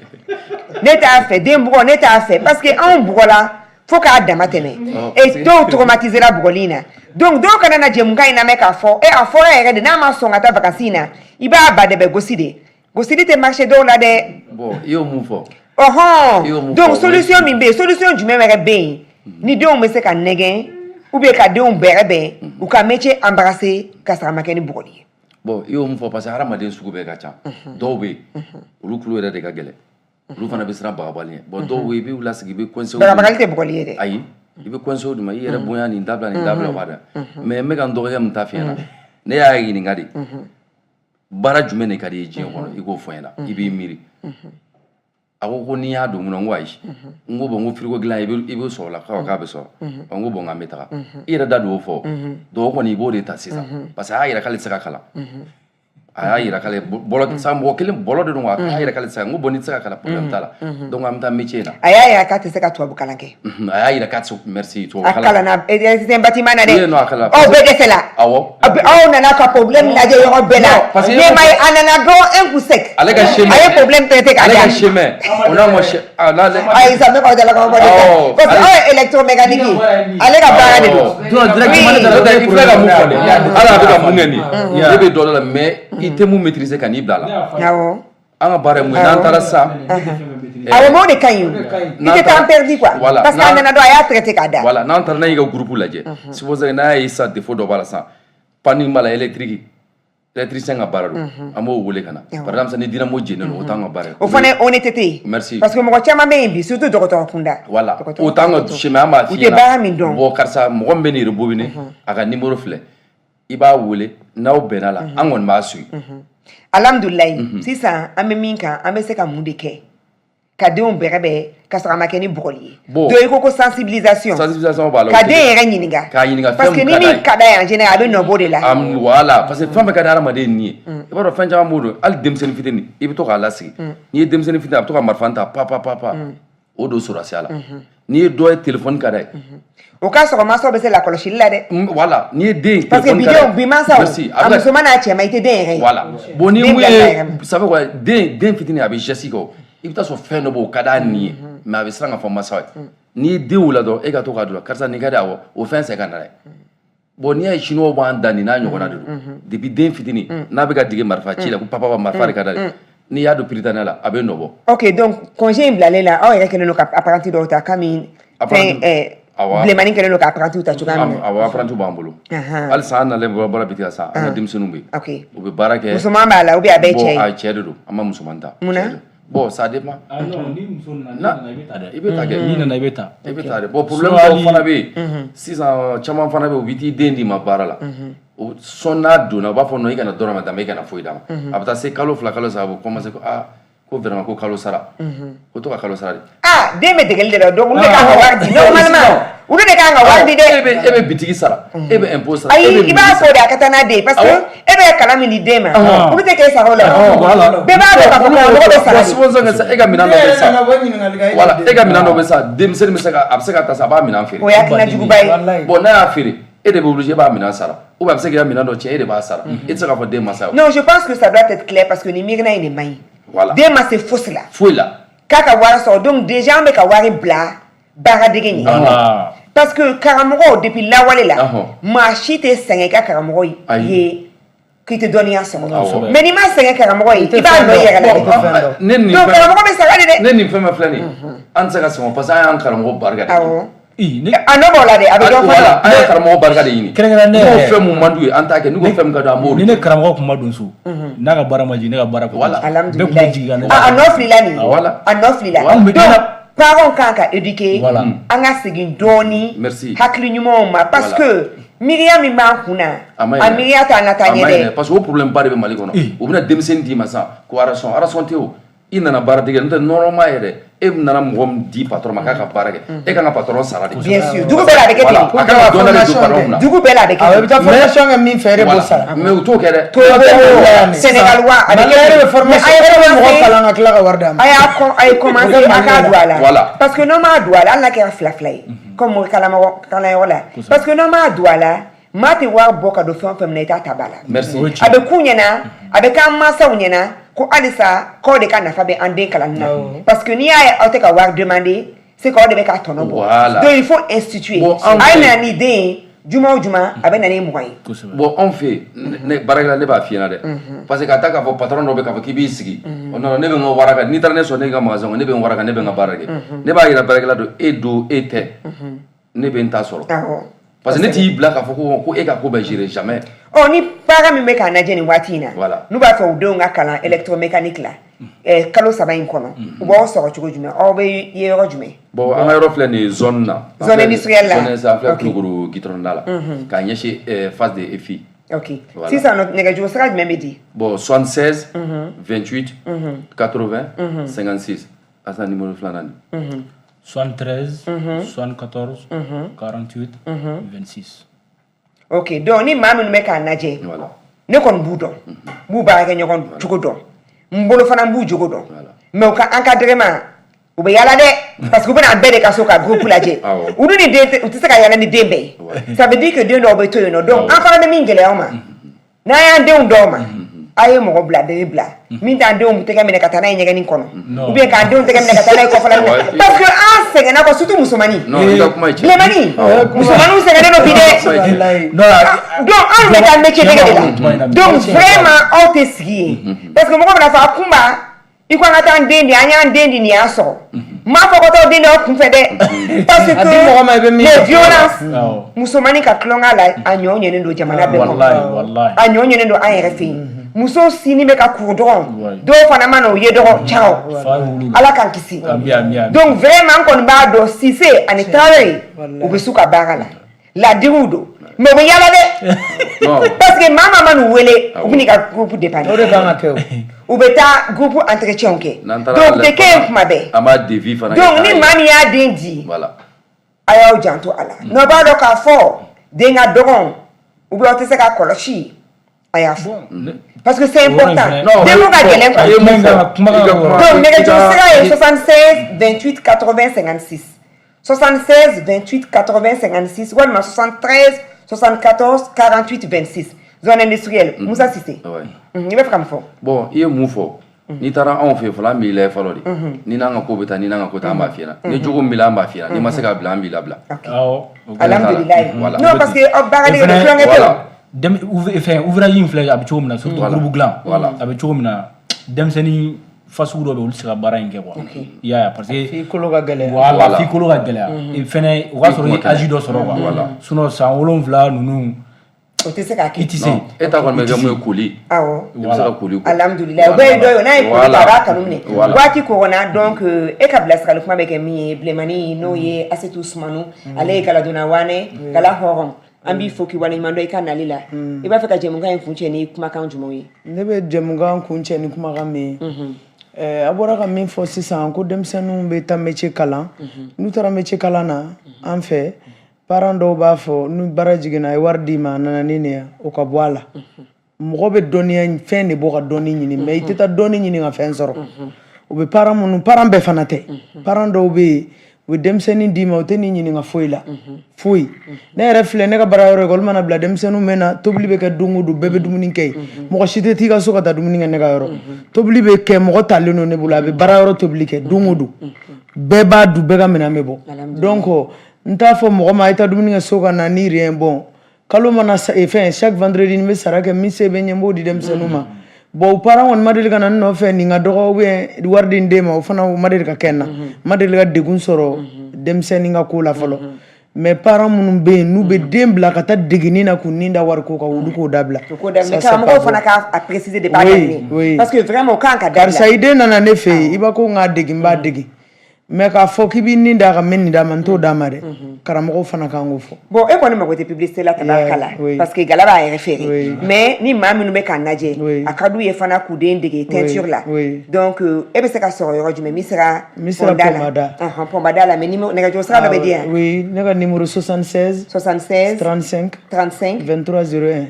ne t'a fɛ den bugɔ ne t'a fɛ parce que anw bugɔla fo k'a dama tɛmɛ et dɔw traumatisera bugɔli in na donc dɔw kana na jɛmukan in lamɛn k'a fɔ a fɔra yɛrɛ de n'a ma sɔn ka taa vacances in na i b'a ba dɛbɛ gosi de gosili tɛ marché dɔw la dɛ bon i y'o mun fɔ donc solution min bɛ yen solution jumɛn wɛrɛ bɛ yen ni denw bɛ se ka nɛgɛn ou bien ka denw bɛrɛbɛn u ka métier embrasser ka sɔrɔ a ma kɛ ni bugɔli ye bon i y'o mun fɔ parce que hadamaden sugu bɛɛ ka ca dɔw bɛ yen olu tulo yɛrɛ de ka gɛlɛn olu fana bɛ siran bagabali ɲɛ bon dɔw bɛ yen i b'u lasigi i bɛ conseil bagabagali tɛ bugɔli ye dɛ ayi i bɛ conseil d'u ma i yɛrɛ bonya nin dabila nin dabila o b'a dɔn mais n bɛ ka n dɔgɔkɛ min ta f'i ɲɛna ne y'a ɲininka de baara jumɛn de ka di i diɲɛ kɔnɔ i k'o fɔ n ɲɛna i b'i miiri a ko n'i y'a don mun na n ko ayi n ko bon n ko frigo dilan i bɛ sɔrɔ la k'a bɛ sɔrɔ n ko bon k'an bɛ taga i yɛrɛ da don o fɔ dɔw kɔni i b'o de ta sisan parce que a y'a yira k'ale tɛ se ka kalan a y'a yira k'ale bɔlɔ sa mɔgɔ kelen bɔlɔ de don a y'a yira k'ale tɛ se ka n ko bon n'i tɛ se ka kalan problème t'a la donc an bɛ taa métier in na a y'a yira k'a tɛ se ka tubabu kalan kɛ a y'a yira k'a tɛ se merci tubabu kalan a kalanna électricien bâtiment na dɛ aw bɛɛ dɛsɛ la aw nana ka problème lajɛ yɔrɔ bɛɛ la ne ma ye a nana dɔrɔn un coup sec ale ka chemin a ye problème traité k'a ale ka chemin o n'a ma ayi sa ne k'aw dala k'aw bɔ de fɛ parce que aw ye électromécanique ale ka baara de don directement ne taara i filɛ ka mun fɔ dɛ ala a bɛ ka mun kɛ nin ne bɛ dɔ la mais i tɛ mun maîtriser ka n'i bila la awɔ an ka baara ye mun ye n'an taara sa awɔ m'o de ka ɲi i tɛ temps perdu quoi parce que a nana dɔrɔn a y'a traité k'a da voilà n'an taara n'a y'i ka groupe lajɛ supposé n'a ye sa défaut dɔ b'a la sisan panne b'a la électricien ka baara don an b'o wele ka na par exemple ni dynamo jennen don o t'an ka baara ye o fana ye honnêteté ye merci parce que mɔgɔ caman bɛ yen bi surtout dɔgɔtɔrɔ kunda voilà o t'an ka chemin an b'a f'i ɲɛna u tɛ baara min dɔn bon karisa mɔgɔ min bɛ nin rebobiner a ka numéro filɛ i b'a wele n'aw bɛnna la an kɔni b'a suit alhamdulilayi sisan an bɛ min kan an bɛ se ka mun de kɛ ka denw bɛrɛbɛn ka sɔrɔ a ma kɛ ni bugɔli ye donc i ko sensibilisation b'a la ka den yɛrɛ ɲininka parce que ni min ka d'a ye en général a bɛ nɔ b'o de la voilà parce que fɛn fɛn ka di hadamaden nin ye i b'a dɔn fɛn caman b'o don hali denmisɛnnin fitinin i bɛ to k'a lasigi n'i ye denmisɛnnin fitinin a bɛ to ka marifa ta pa o don sɔrɔsiya la n'i ye dɔ ye téléphone ka d'a ye o k'a sɔrɔ mansaw bɛ se lakɔlɔsili la dɛ voilà n'i ye den parce que bi mansaw a musoman n'a cɛman i tɛ den yɛrɛ ye voilà bon ni mun ye sabu quoi den fitinin a bɛ geste kɛ i bɛ taa sɔrɔ fɛn dɔ b'o ka d'a nin ye mais a bɛ siran ka fɔ mansaw ye n'i ye den wula dɔrɔn e ka to k'a dɔn karisa nin ka di awɔ o fɛn sen ka na dɛ bon n'i y'a ye chinois b'an dan nin n'a ɲɔgɔnna de don depuis den fitini n'a bɛ ka dege marifa ci la ko papa ba marifa de ka d'a ye n'i y'a don Prytanée la a bɛ nɔ bɔ. ok donc congé in bilalen la aw yɛrɛ kɛlen don ka apprenti dɔw ta kami fɛn bilenmanin kɛlen don ka apprenti ta cogoya min na. awɔ apprenti b'an bolo halisa an nalen bɔra bitigi la sa an ka denmisɛnninw bɛ yen ok u bɛ baara kɛ. musoman b'a la ou bien a bɛɛ cɛ ye. bon a cɛ de don an ma musoman ta. munna. bon ça dépend. non ni muso nana i bɛ taa dɛ. i bɛ taa kɛ. n'i nana i bɛ taa. i bɛ taa dɛ bon problème dɔw fana bɛ yen sisan caman fana bɛ yen u bɛ t'i den d'i ma baara la sɔn n'a donna u b'a fɔ non i kana dɔrɔmɛ d'a ma i kana foyi d'a ma a bɛ taa se kalo 2 kalo 3 a bɛ commencer ko ko vraiment ko kalo sara ko to ka kalo sara de. den bɛ degeli de la donc olu de kan ka wari di normalement olu de kan ka wari di dɛ. e bɛ bitigi sara e bɛ impôt sara. ayi i b'a fɔ de a ka taa n'a den parce que e bɛ kalan min di den ma o bɛ tɛ k'e sara o la bɛɛ b'a dɔn k'a fɔ karamɔgɔ bɛ sara. supposons que e ka minɛn dɔ bɛ sa voilà e ka minɛn dɔ bɛ sa denmisɛnnin bɛ se ka a bɛ se ka ta sa a b'a minɛn feere. o y'a hakilina juguba ye. bon n'a y'a feere e de bɛ obligé e b'a minɛn sara ou bien a bɛ se k'i ka minɛn dɔ tiɲɛ e de b'a sara e tɛ se k'a fɔ den ma sa. non je pense que ça doit être clair parce que nin miirina in de man ɲi. voilà den ma se fosi la. foyi la. k'a ka wari sɔrɔ donc déjà an bɛ ka wari bila baaradege ɲɛ. parce que karamɔgɔw depuis lawale la maa si tɛ sɛgɛn i ka karamɔgɔ ye k'i tɛ dɔnniya sɔrɔ mais n'i ma sɛgɛn karamɔgɔ ye i b'a dɔn i yɛrɛ la de donc karamɔgɔ bɛ sara de dɛ. ne nin fɛn fɛn filɛ nin ye an tɛ se ka sɛgɛn parce que an y'an karamɔgɔ barika de ɲini. a nɔ b'o la de a bɛ dɔn fɔlɔ. an ye karamɔgɔ barika de ɲini. kɛrɛnkɛrɛnnen n'o fɛn mun man d'u ye an t'a kɛ n'u ko fɛn min ka d'u ye an b'o. ni ne karamɔgɔ kun ma don so n'a ka baara ma jigin ne ka baara kun ma jigin bɛɛ kun bɛ jigin ka ne. a nɔ filila nin a nɔ filila donc parents kan ka éduquer an ka segin dɔɔni hakili ɲumanw ma parce que miiriya min b'an kun na a miiriya t'an ka taa ɲɛ dɛ. parce que o problème ba de bɛ Mali kɔnɔ u bɛna denmisɛnnin d'i ma sisan ko arrasɔn tɛ o i nana baara dege n'o tɛ normal yɛrɛ e nana mɔgɔ min di patron ma k'a ka baara kɛ e kan ka patron sara de. bien sûr dugu bɛɛ la a bɛ kɛ ten. a kan ka dɔnna de don patron kunna. dugu bɛɛ la a bɛ kɛ ten. awɔ i bɛ taa formation kɛ min fɛ e de b'o sara. mais u t'o kɛ dɛ. Sénégal wa a bɛ kɛ ten. mais a ye mɔgɔ kalan ka tila ka wari d'a ma. a ye commencé a k'a don a la. voilà parce que n'o m'a don a la hali n'a kɛra fila ye comme kalanyɔrɔ la parce que n'o m'a don a la maa tɛ wari bɔ ka don fɛn o fɛn minna i t'a ta ba la. merci a bɛ k'u ɲɛna a bɛ k'an mansaw ɲɛna ko halisa k'aw de ka nafa bɛ an den kalanni na parce que n'i y'a ye aw tɛ ka wari demander c'est que aw de bɛ k'a tɔnɔ bɔ donc il faut instituer a ye na ni den ye juma o juma a bɛ na ni mugan ye. bon anw fɛ yen baarakɛla ne b'a f'i ɲɛna dɛ parce que ka taa k'a fɔ patron dɔ bɛ k'a fɔ k'i b'i sigi non ne bɛ n ka waraka n'i taara ne sɔrɔ ne ka magasin kɔnɔ ne bɛ n waraka ne bɛ n ka baara kɛ ne b'a yira baarakɛla don e don e tɛ ne bɛ n ta sɔrɔ parce que ne t'i bila k'a fɔ ko e ka ko bɛ gérer jamais. ni baara min bɛ k'a lajɛ nin waati in na n'u b'a fɛ u denw ka kalan électromécanique la kalo 3 in kɔnɔ u b'aw sɔrɔ cogo jumɛn aw bɛ ye yɔrɔ jumɛn. bon an ka yɔrɔ filɛ nin ye zone na. zone industrielle la zone an filɛ Kulukoro goudron da la k'a ɲɛsin face de EFI. ok sisan nɛgɛjuru sira jumɛn bɛ di. bon 76 28 80 56 asa numéro filanan nin. 73 74 48 26. ok donc ni maa minnu bɛ k'a lajɛ ne kɔni b'u dɔn n b'u baarakɛ ɲɔgɔn cogo dɔn n bolo fana n b'u jogo dɔn mais u ka encadrement u bɛ yaala dɛ parce que u bɛna bɛɛ de ka so ka groupe lajɛ olu ni den u tɛ se ka yaala ni den bɛɛ ye ça veut dire que den dɔw bɛ to yen nɔ donc an fana bɛ min gɛlɛya aw ma n'an y'an denw dɔw ma a ye mɔgɔ bila bɛɛ bila min t'an denw tɛgɛ minɛ ka taa n'a ye ɲɛgɛnni kɔnɔ ou bien k'an denw tɛgɛ minɛ ka taa n'a ye kɔfɛla min na parce que an sɛgɛnna quoi surtout musomanin bilenmanin musomaninw sɛgɛnnen don bi dɛ donc an bɛ taa métier dege de la donc vraiment aw tɛ sigi yen parce que mɔgɔ bɛna fɔ a kunba i ko an ka taa an den di an y'an den di nin y'a sɔrɔ n m'a fɔ ko t'aw den d'aw kunfɛ dɛ parce que les violences musomanin ka tulonkɛ la a ɲɔ ɲɛnen don jamana bɛɛ kɔnɔ a ɲɔ ɲɛnen don an yɛrɛ fɛ yen muso sini bɛ ka kuru dɔrɔn dɔw fana mana o ye dɔrɔn ciao ala k'an kisi donc vraiment n kɔni b'a dɔn Cissé ani Traoré u bɛ s'u ka baara la ladigiw don mais u bɛ yaala dɛ parce que maa ma n'u wele u bɛ n'i ka groupe dépanner o de kan ka kɛ o u bɛ taa groupe entretien kɛ donc tɛ kɛ yen kuma bɛɛ donc ni maa min y'a den di a y'aw janto a la n'aw b'a dɔn k'a fɔ den ka dɔgɔn ou bien aw tɛ se ka kɔlɔsi a y'a fɔ parce que c'est important denw ka gɛlɛn quoi donc nɛgɛjuru sira ye 76 28 80 56 76 28 80 56 walima 73 74 48 26 zone industrielle Moussa Cissé i bɛ fɛ ka mun fɔ. bon i ye mun fɔ n'i taara anw fɛ fɔlɔ an b'i layɛ fɔlɔ de ni n'an ka ko bɛ taa ni n'an ka ko ta an b'a f'i ɲɛna ni jogo min b'i la an b'a f'i ɲɛna n'i ma se k'a bila an b'i labila alhamdulilayi non parce que aw baara de tulonkɛ tɛ fɛn ouvrage in filɛ a bɛ cogo min na surtout groupe dilan a bɛ cogo min na denmisɛnnin fasugu dɔ bɛ olu tɛ se ka baara in kɛ quoi i y'a ye parce que f'i kolo ka gɛlɛya voilà f'i kolo ka gɛlɛya fɛnɛ o k'a sɔrɔ i ye âge dɔ sɔrɔ quoi sinon san 7 ninnu o tɛ se k'a kɛ i tɛ se e ta kɔni bɛ kɛ mun ye koli awɔ i bɛ se ka koli ko alhamdulilayi o bɛɛ ye dɔ ye n'a ye koli kɛ a b'a kanu minɛ waati kɔgɔnna donc e ka bilasirali kuma bɛ kɛ min ye bilemani n'o ye Asetu Sumano ale ye Galadonna Wane Gala hɔrɔn an b'i fo k'i waleɲuman dɔn i ka nali la i b'a fɛ ka jɛmukan in kuncɛ ni kumakan jumɛnw ye ne bɛ jɛmukan kuncɛ ni kumakan min ye a bɔra ka min fɔ sisan ko denmisɛnninw bɛ taa métier kalan n'u taara métier kalan na an fɛ parents dɔw b'a fɔ n'u baara jiginna a ye wari d'i ma a nana ni nin ye o ka bɔ a la mɔgɔ bɛ dɔnniya fɛn de bɔ ka dɔnni ɲini mais i tɛ taa dɔnni ɲini ka fɛn sɔrɔ o bɛ parents bɛɛ fana tɛ parents dɔw bɛ yen u bɛ denmisɛnnin d'i ma u tɛ n'i ɲininka foyi la foyi ne yɛrɛ filɛ ne ka baara yɔrɔ école mana bila denmisɛnninw bɛ na tobili bɛ kɛ don o don bɛɛ bɛ dumuni kɛ yen mɔgɔ si tɛ t'i ka so ka taa dumuni kɛ ne ka yɔrɔ tobili bɛ kɛ mɔgɔ talen don ne bolo a bɛ baara yɔrɔ tobili kɛ don o don bɛɛ b'a dun bɛɛ ka minɛn bɛ bɔ donc n t'a fɔ mɔgɔ ma i ta dumuni kɛ so ka na ni rien bon kalo mana fɛn chaque vendredi n bɛ sara kɛ min se bɛ ɲɛ n b'o di denmisɛnninw ma bon parents kɔni ma deli ka na n nɔfɛ nin ka dɔgɔ ou bien wari di n den ma o fana o ma deli ka kɛ n na ma deli ka degun sɔrɔ denmisɛnnin ka ko la fɔlɔ mais parents minnu bɛ yen n'u bɛ den bila ka taa degenin na k'u nin da wari ko kan olu k'o dabila karamɔgɔw fana k'a préciser de b'a daminɛ parce que vraiment o kan ka dabila karisa i den nana ne fɛ yen i b'a ko n k'a degi n b'a degi mais k'a fɔ k'i b'i nin d'a kan n bɛ nin d'a ma n t'o d'a ma dɛ karamɔgɔw fana kan k'o fɔ bon e kɔni mago tɛ publicité la tabarika la parce que Gala b'a yɛrɛ feere mais ni maa minnu bɛ k'a lajɛ a ka d'u ye fana k'u den dege teinture la donc e bɛ se ka sɔrɔ yɔrɔ jumɛn min sera Pɔnbada la mais nɛgɛjuru sira dɔ bɛ di yan oui ne ka numéro 76 35 23 01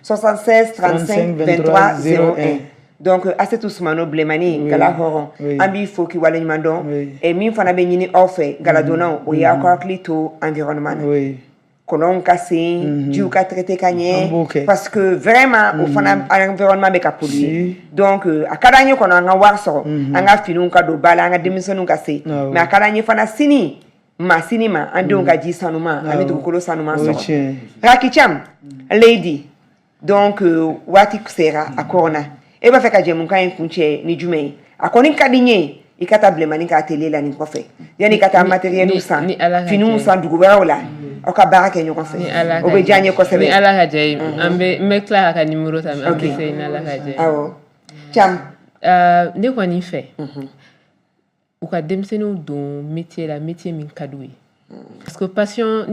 76 35 23 01 donc Asetu Sumano bilemani Gala hɔrɔn an b'i fo k'i waleɲuman dɔn min fana bɛ ɲini aw fɛ Galadonnaw o y'aw ka hakili to environnement na kɔlɔnw ka sen jiw ka traiter ka ɲɛ parce que vraiment o fana environnement bɛ ka polluer donc a ka d'an ye kɔnɔ an ka wari sɔrɔ an ka finiw ka don ba la an ka denmisɛnninw ka se mais a ka d'an ye fana sini ma an denw ka ji sanuman ani dugukolo sanuman sɔrɔ Raki Cham lady donc waati sera a kɔrɔna e b'a fɛ ka jɛmukan in kuncɛ ni jumɛn ye a kɔni ka di n ye i ka taa bilemani ka atelier la nin kɔfɛ yanni i ka taa matériel san finiw san dugu wɛrɛw la aw ka baara kɛ ɲɔgɔn fɛ o bɛ diya n ye kosɛbɛ ni ala ka jɛ ye an bɛ tila ka numéro ta an bɛ se ni ala ka jɛ awɔ Cham ne kɔni fɛ u ka denmisɛnninw don métier la métier min ka d'u ye parce que passion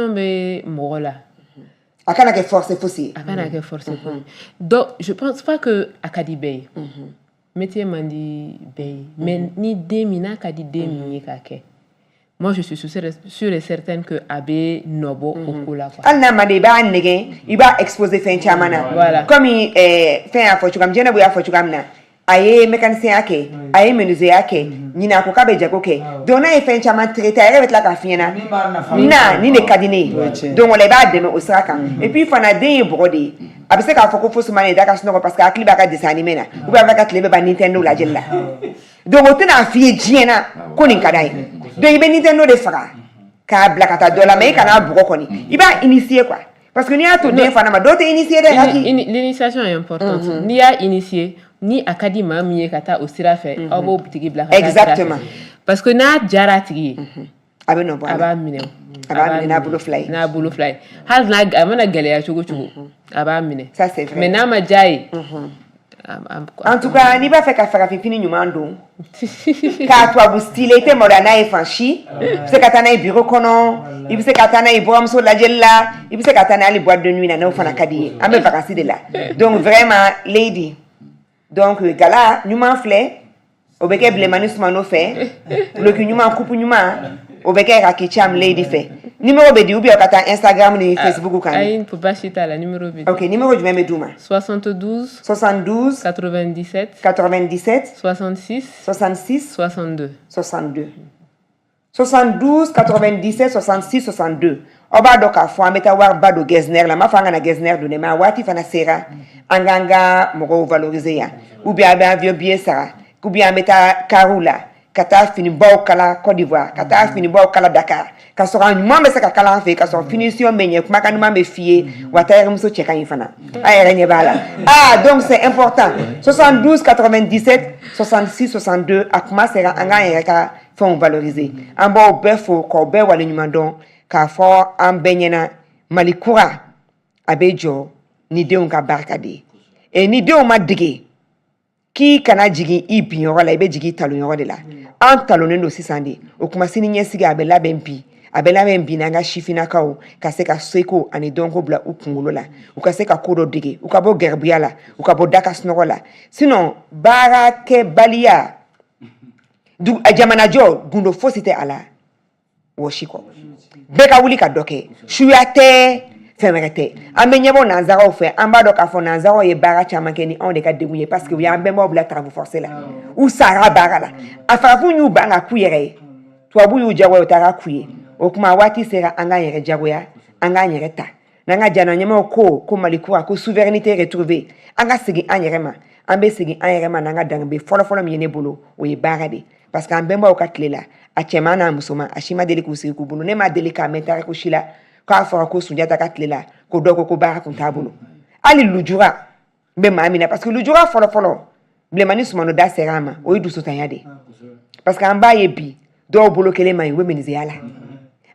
bɛ mɔgɔ la a kana kɛ force fosi a kana kɛ force fosi donc je pense pas que a ka di bɛɛ ye métier man di bɛɛ ye mais ni den min n'a ka di den min ye k'a kɛ moi je suis sûre et certaine que a bɛ nɔbɔ o ko la quoi hali n'a ma de i b'a nɛgɛ i b'a exposer fɛn caman na voilà comme fɛn y'a fɔ cogoya min Jɛnɛbu y'a fɔ cogoya min na a ye mécanicien ya kɛ a ye menuisier ya kɛ ɲina ko k'a bɛ jago kɛ donc n'a ye fɛn caman traiter a yɛrɛ bɛ tila k'a f'i ɲɛna na nin de ka di ne ye donc o la i b'a dɛmɛ o sira kan et puis fana den ye bɔgɔ de ye a bɛ se k'a fɔ ko Fosumani ye da ka sunɔgɔ parce que a hakili b'a ka dessin animé na ou bien a b'a ka tile bɛɛ ban Nintendo lajɛli la donc o tɛna f'i ye diɲɛ na ko nin ka d'a ye donc i bɛ Nintendo de faga k'a bila ka taa dɔ la mais i kana bɔgɔ kɔni i b'a initier quoi parce que n'i y'a to den fana ma dɔw tɛ initier dɛ l'initiation est importante n'i y'a initier ni a ka di maa min ye ka taa o sira fɛ aw b'o bitigi bila ka taa exactement parce que n'a diyara a tigi ye a bɛ nɔ bɔ a b'a minɛ n'a bolo fila ye hali n'a a mana gɛlɛya cogo a b'a minɛ ça c'est vrai mais n'a ma diya ye en tout cas n'i b'a fɛ ka farafinfini ɲuman don k'a tubabu style i tɛ maloya n'a ye fan si i bɛ se ka taa n'a ye bureau kɔnɔ i bɛ se ka taa n'a ye buramuso lajɛli la i bɛ se ka taa n'a ye boîte de nuit na n'o fana ka di ye an bɛ vacances de la donc vraiment lady donc Gala ɲuman filɛ o bɛ kɛ bilemani Sumano fɛ loki ɲuman coupe ɲuman o bɛ kɛ Raki Cham lady fɛ numéro bɛ di ou bien ka taa Instagram ni Facebook kan ayi baasi t'a la numéro bɛ di ok numéro jumɛn bɛ d'u ma 72 97 66 62 72 97 66 62 oba do ka fo ameta war ba do gesner la ma fa ngana gesner do ne ma wati fana sera anganga mo valoriser ya ou bien avion bien ça ou bien ameta karula kata fini baw kala Côte d'Ivoire kata fini baw kala Dakar ka so ran mo be se ka kala fe ka so finition menye kuma kan ma me fie wata muso cheka infana ayere nye bala donc c'est important 72 97 66 62 akuma sera anga yeka font valoriser en ba obefo ko be wala nyumandon ka fo ambenyena malikura abejo ni deun ka barkade e ni deun ma dige ki kana jigi ibi yoro la ibe jigi talon yoro de la an talonen do sisande o kuma sini nyesiga abela bempi nanga shifina kao ka se ka seko ani donko bla ukungolo la u ka se ka kodo dige u ka bo gerbia la u ka bo daka snoro la sinon bara ke balia du ajamana jo gundo fosite ala woshiko beka wuli ka doke shuyate femerete amenyebo nanzaro fe ambado ka fo nanzaro ye bara chamake ni on de ka debouiller parce que ya mbembo bla travaux forcés là ou sara bara la afafu nyu banga kuyere to abu yu jawo tara kuye okuma wati sera anga yere jago ya anga yere ta nanga jana nyama ko malikura ko souveraineté retrouvée anga sigi anyerema ambe sigi anyerema nanga dangbe folo miyene bolo o ye bara de parce que ambembo o katlela a chemana musoma ashima deli ku sigi ku bolo ne ma deli ka metare ko shila ka fora ko sunjata katlela ko doko ko bara kun tabulo ali lujura be mamina parce que lujura folo blemani sumano da serama o yidu sotanyade parce que amba yebi do bolo kele mai we menize yala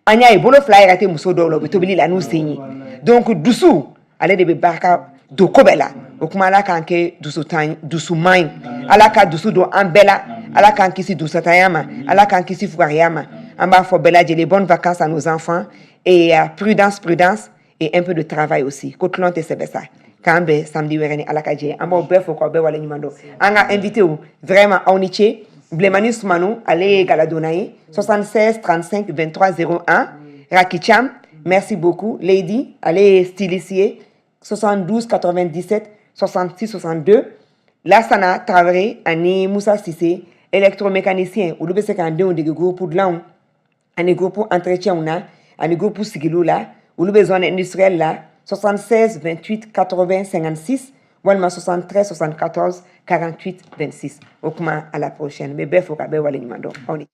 anya e bolo flyer ate muso do lo betobili la nu senyi donc dusu ale de be barka do kobela o kuma la kanke dusu main ala ka dusu do ambela ala kan kisi dusu tayama ala kan kisi fugariama amba fo bela les bonnes vacances à nos enfants et prudence et un peu de travail aussi kotlon te sebesa kambe samedi wereni ala ka je amba befo ko be wala nyumando anga invité ou vraiment oniche Blemani Soumano, allez Galadonaï, 76 35 23 01. Rakicham, merci beaucoup. Lady, allez Stylicier, 72 97 66 62. Lassana Traoré, Annie Moussa Sissé, électromécanicien, ou le secondé ou des groupes de l'an, un groupe entretien ou na, un groupe sigilo là, ou le besoin industriel là, 76 28 80 56. Walma 73 74 48 26. Okuma à la prochaine. Bébé faut qu'abe wale nimando. On y.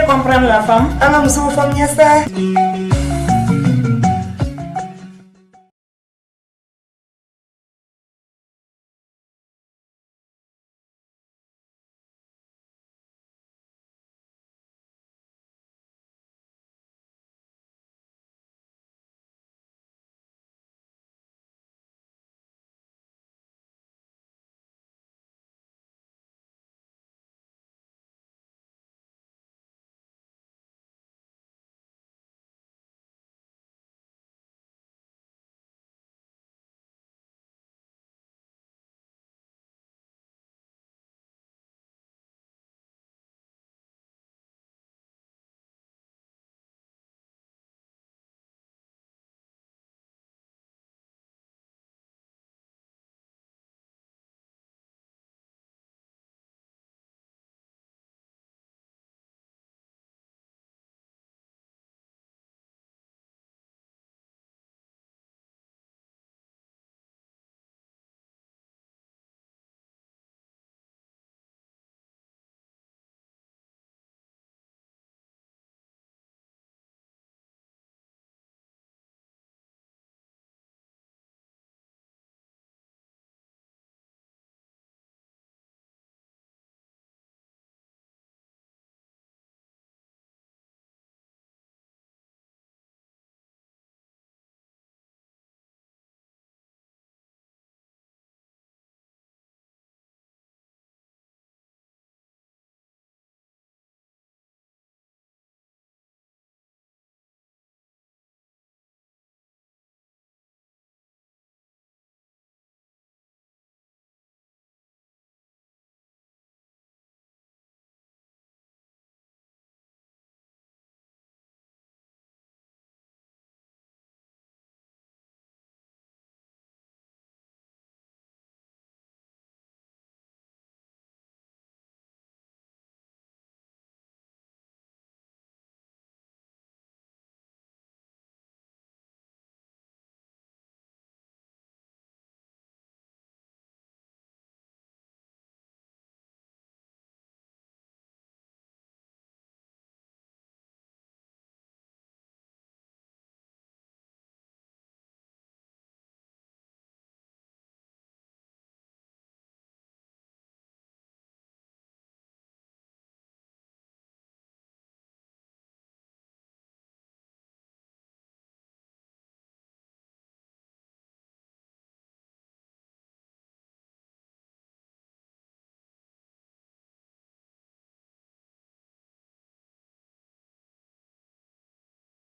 Comprendre la femme. Ah, nous sommes femmes,